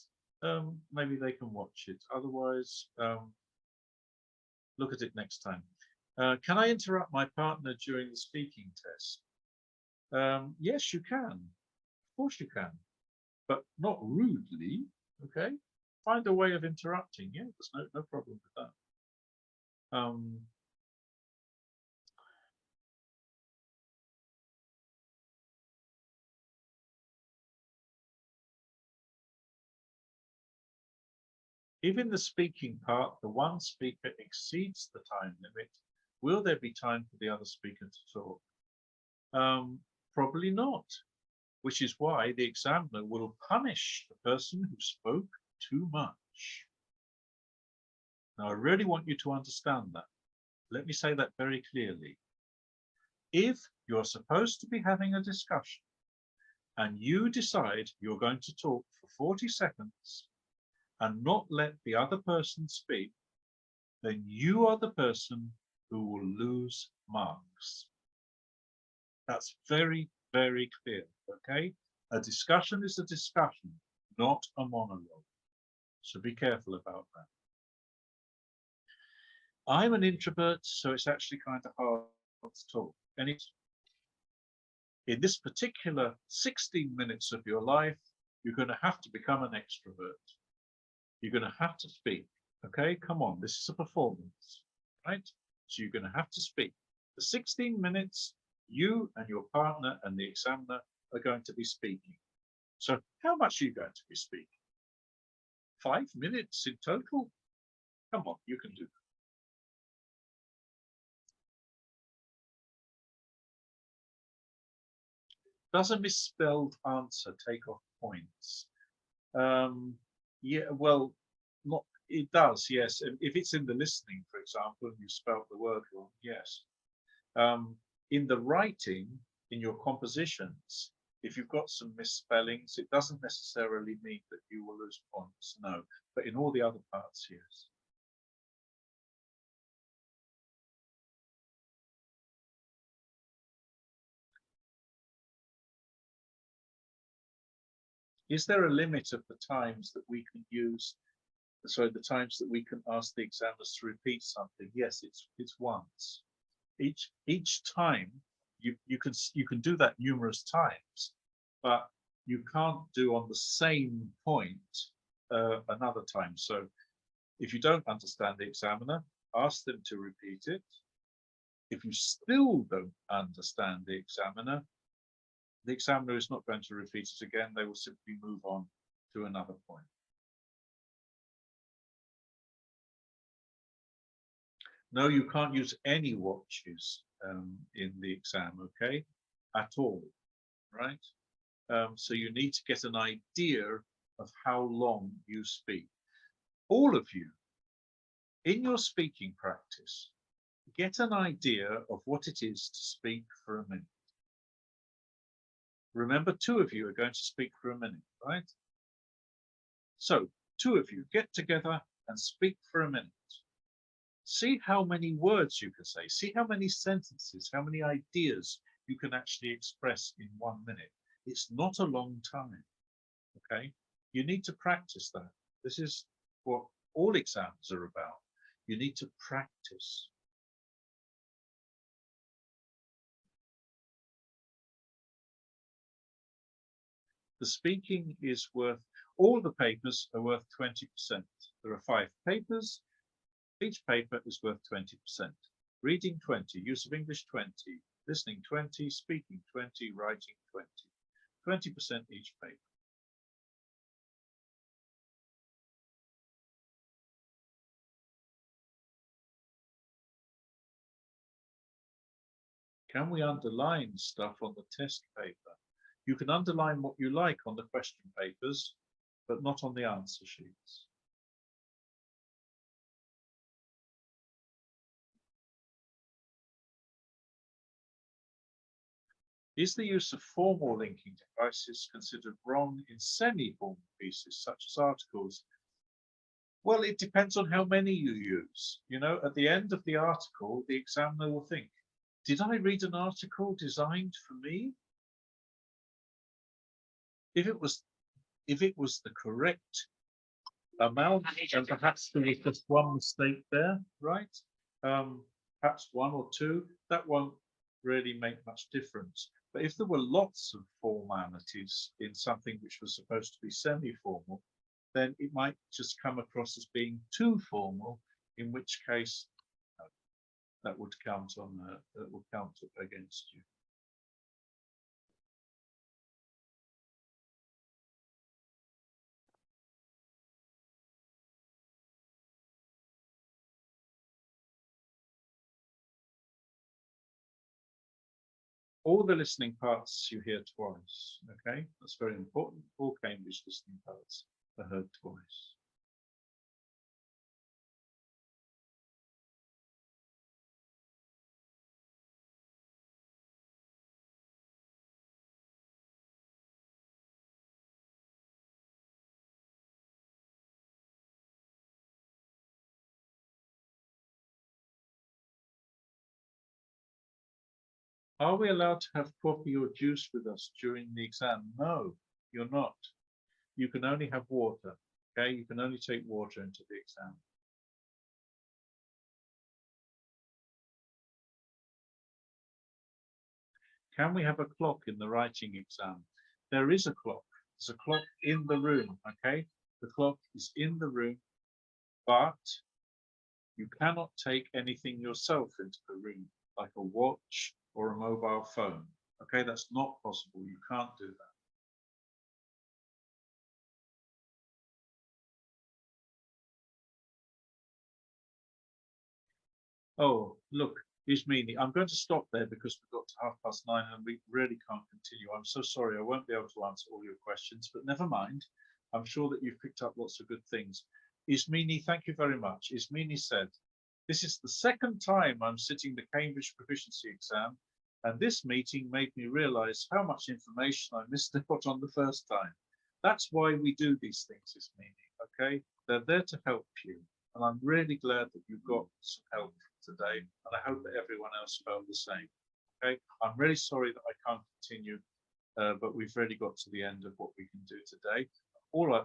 [SPEAKER 1] maybe they can watch it. Otherwise, look at it next time. Can I interrupt my partner during the speaking test? Yes, you can. Of course you can, but not rudely. Okay, find a way of interrupting. Yeah, there's no problem with that. If in the speaking part the one speaker exceeds the time limit, will there be time for the other speaker to talk? Probably not, which is why the examiner will punish the person who spoke too much. Now, I really want you to understand that. Let me say that very clearly. If you're supposed to be having a discussion and you decide you're going to talk for 40 seconds and not let the other person speak, then you are the person who will lose marks. That's very, very clear, okay? A discussion is a discussion, not a monologue. So be careful about that. I'm an introvert, so it's actually kind of hard to talk. And it's, in this particular 16 minutes of your life, you're going to have to become an extrovert. You're going to have to speak, okay? Come on, this is a performance, right? So you're going to have to speak. For 16 minutes, you and your partner and the examiner are going to be speaking. So how much are you going to be speaking? 5 minutes in total? Come on, you can do that. Does a misspelled answer take off points? Yeah, well, not, it does, yes. If it's in the listening, for example, and you spelled the word wrong, yes. In the writing, in your compositions, if you've got some misspellings, it doesn't necessarily mean that you will lose points, no. But in all the other parts, yes. Is there a limit of the times that we can use, sorry, the times that we can ask the examiners to repeat something? Yes, it's once. Each time you can do that numerous times, but you can't do on the same point another time. So if you don't understand the examiner, ask them to repeat it. If you still don't understand the examiner is not going to repeat it again. They will simply move on to another point. No, you can't use any watches in the exam, okay, at all, right? So you need to get an idea of how long you speak. All of you In your speaking practice, get an idea of what it is to speak for a minute. Remember, 2 of you are going to speak for a minute, right? So 2 of you get together and speak for a minute. See how many words you can say. See how many sentences, how many ideas you can actually express in 1 minute. It's not a long time, okay? You need to practice that. This is what all exams are about. You need to practice. The speaking is worth, all the papers are worth 20%. There are 5 papers. Each paper is worth 20%. Reading 20, use of English 20, listening 20, speaking 20, writing 20. 20% each paper. Can we underline stuff on the test paper? You can underline what you like on the question papers, but not on the answer sheets. Is the use of formal linking devices considered wrong in semi-formal pieces, such as articles? Well, it depends on how many you use. You know, at the end of the article, the examiner will think, did I read an article designed for me? If it was the correct amount, and perhaps there was just one mistake there, right? Perhaps 1 or 2, that won't really make much difference. But if there were lots of formalities in something which was supposed to be semi-formal, then it might just come across as being too formal, in which case that would count against you. All the listening parts you hear twice, okay? That's very important. All Cambridge listening parts are heard twice. Are we allowed to have coffee or juice with us during the exam? No, you're not. You can only have water, okay? You can only take water into the exam. Can we have a clock in the writing exam? There is a clock. There's a clock in the room, okay? The clock is in the room, but you cannot take anything yourself into the room, like a watch or a mobile phone. Okay, that's not possible. You can't do that. Oh, look, Ismini, I'm going to stop there because we've got to 9:30 and we really can't continue. I'm so sorry, I won't be able to answer all your questions, but never mind. I'm sure that you've picked up lots of good things. Ismini, thank you very much. Ismini said, this is the second time I'm sitting the Cambridge Proficiency exam, and this meeting made me realize how much information I missed out on the first time. That's why we do these things, Ismini, okay? They're there to help you. And I'm really glad that you got some help today, and I hope that everyone else felt the same. Okay, I'm really sorry that I can't continue, but we've really got to the end of what we can do today. All I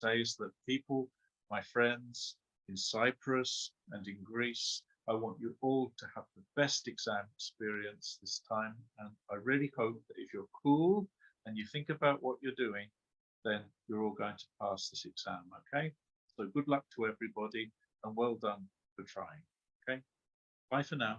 [SPEAKER 1] say is that people, my friends in Cyprus and in Greece, I want you all to have the best exam experience this time, and I really hope that if you're cool and you think about what you're doing, then you're all going to pass this exam, okay? So good luck to everybody and well done for trying. Okay, bye for now.